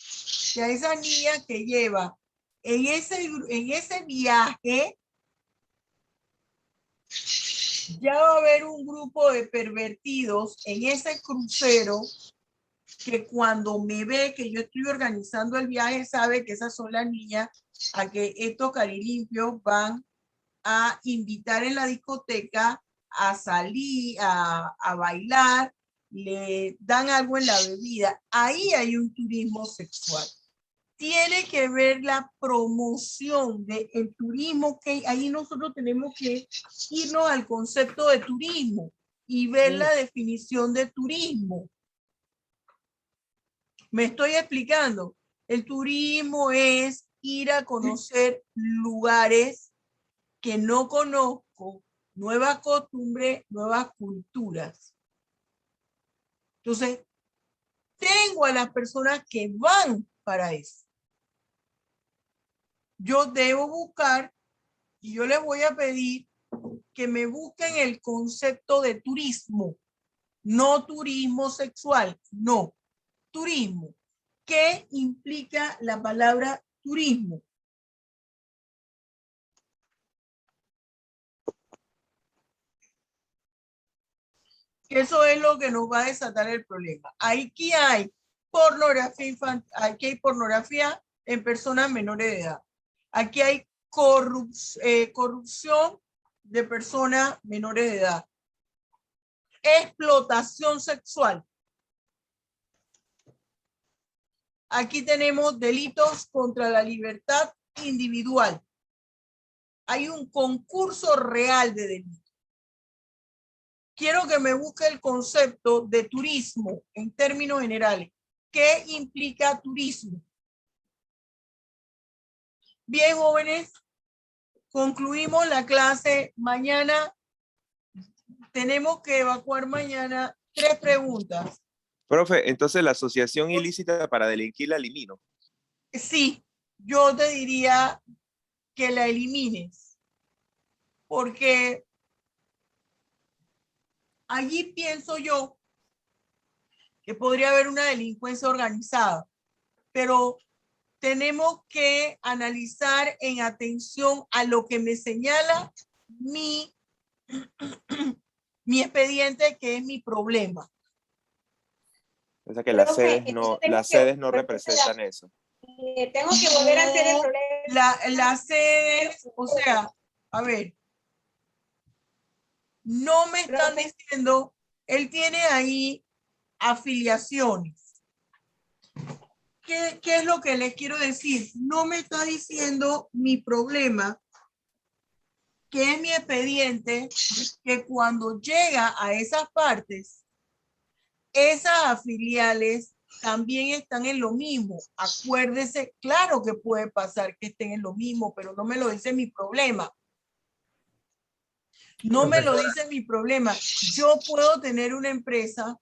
que a esa niña que lleva en ese viaje ya va a haber un grupo de pervertidos en ese crucero que cuando me ve que yo estoy organizando el viaje sabe que esas son las niñas a que estos carilimpios van a invitar en la discoteca a salir, a bailar, le dan algo en la bebida. Ahí hay un turismo sexual. Tiene que ver la promoción del turismo, que ahí nosotros tenemos que irnos al concepto de turismo y ver la definición de turismo. Me estoy explicando. El turismo es ir a conocer lugares que no conozco, nuevas costumbres, nuevas culturas. Entonces, tengo a las personas que van para eso. Yo debo buscar y yo les voy a pedir que me busquen el concepto de turismo, no turismo sexual, no, turismo. ¿Qué implica la palabra turismo? Eso es lo que nos va a desatar el problema. Aquí hay pornografía infantil, aquí hay pornografía en personas menores de edad. Aquí hay corrupción de personas menores de edad. Explotación sexual. Aquí tenemos delitos contra la libertad individual. Hay un concurso real de delitos. Quiero que me busque el concepto de turismo en términos generales. ¿Qué implica turismo? Bien, jóvenes, concluimos la clase. Mañana tenemos que evacuar mañana 3 preguntas. Profe, entonces la asociación ilícita para delinquir la elimino. Sí, yo te diría que la elimines, porque allí pienso yo que podría haber una delincuencia organizada, pero tenemos que analizar en atención a lo que me señala mi expediente, que es mi problema. O sea que las sedes no representan eso. Tengo que volver a hacer el problema. Las sedes, o sea, a ver, no me están diciendo, él tiene ahí afiliaciones. ¿Qué es lo que les quiero decir? No me está diciendo mi problema, que es mi expediente, que cuando llega a esas partes, esas filiales también están en lo mismo. Acuérdese, claro que puede pasar que estén en lo mismo, pero no me lo dice mi problema. No me lo dice mi problema. Yo puedo tener una empresa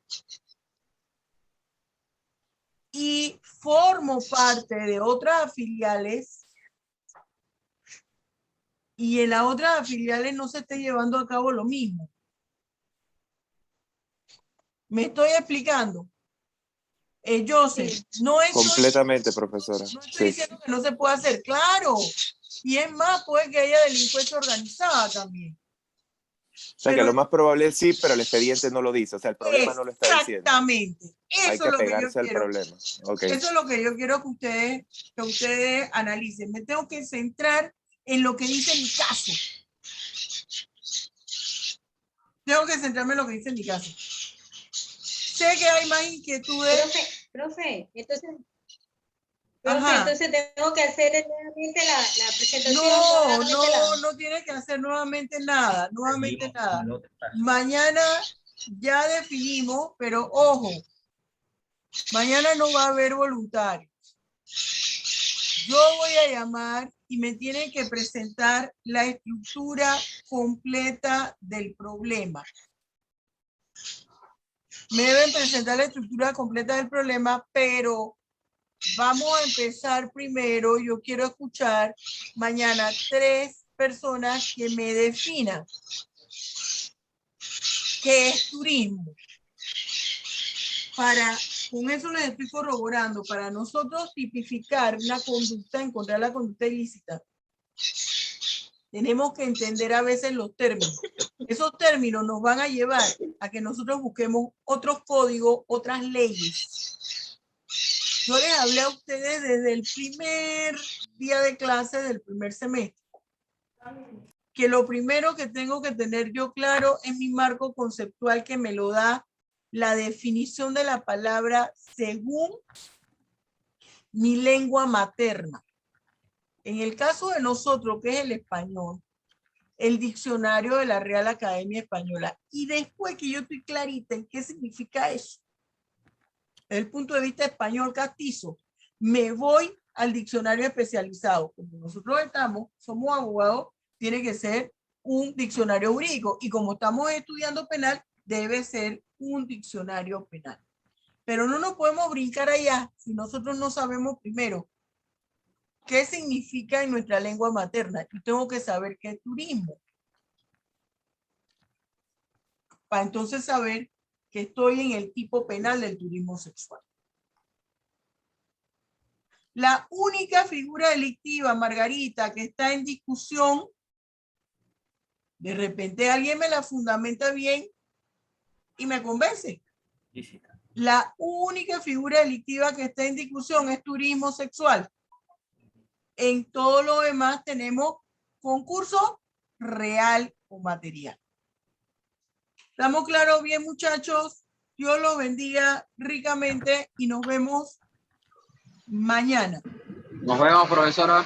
y formo parte de otras filiales y en las otras filiales no se esté llevando a cabo lo mismo. ¿Me estoy explicando? Joseph, no estoy, completamente, profesora. No estoy diciendo que no se puede hacer, claro. Y es más, puede que haya delincuencia organizada también. O sea, que lo más probable es sí, pero el expediente no lo dice. O sea, el problema no lo está diciendo. Exactamente. Hay que pegarse al problema. Okay. Eso es lo que yo quiero que ustedes analicen. Me tengo que centrar en lo que dice mi caso. Tengo que centrarme en lo que dice mi caso. Sé que hay más inquietudes. Profe, entonces tengo que hacer nuevamente la presentación. No tienes que hacer nuevamente nada, Mañana ya definimos, pero ojo, mañana no va a haber voluntarios. Yo voy a llamar y me tienen que presentar la estructura completa del problema. Me deben presentar la estructura completa del problema, pero vamos a empezar primero. Yo quiero escuchar mañana 3 personas que me definan qué es turismo. Con eso les estoy corroborando. Para nosotros tipificar una conducta, encontrar la conducta ilícita, tenemos que entender a veces los términos. Esos términos nos van a llevar a que nosotros busquemos otros códigos, otras leyes. Yo les hablé a ustedes desde el primer día de clase del primer semestre, que lo primero que tengo que tener yo claro es mi marco conceptual, que me lo da la definición de la palabra según mi lengua materna. En el caso de nosotros, que es el español, el diccionario de la Real Academia Española. Y después que yo estoy clarita en qué significa eso, desde el punto de vista español castizo, me voy al diccionario especializado. Como nosotros somos abogados, tiene que ser un diccionario jurídico. Y como estamos estudiando penal, debe ser un diccionario penal. Pero no nos podemos brincar allá si nosotros no sabemos primero qué significa en nuestra lengua materna. Y tengo que saber qué es turismo, para entonces saber que estoy en el tipo penal del turismo sexual. La única figura delictiva, Margarita, que está en discusión, de repente alguien me la fundamenta bien y me convence. La única figura delictiva que está en discusión es turismo sexual. En todo lo demás tenemos concurso real o material. ¿Estamos claros? Bien, muchachos. Dios los bendiga ricamente y nos vemos mañana. Nos vemos, profesora.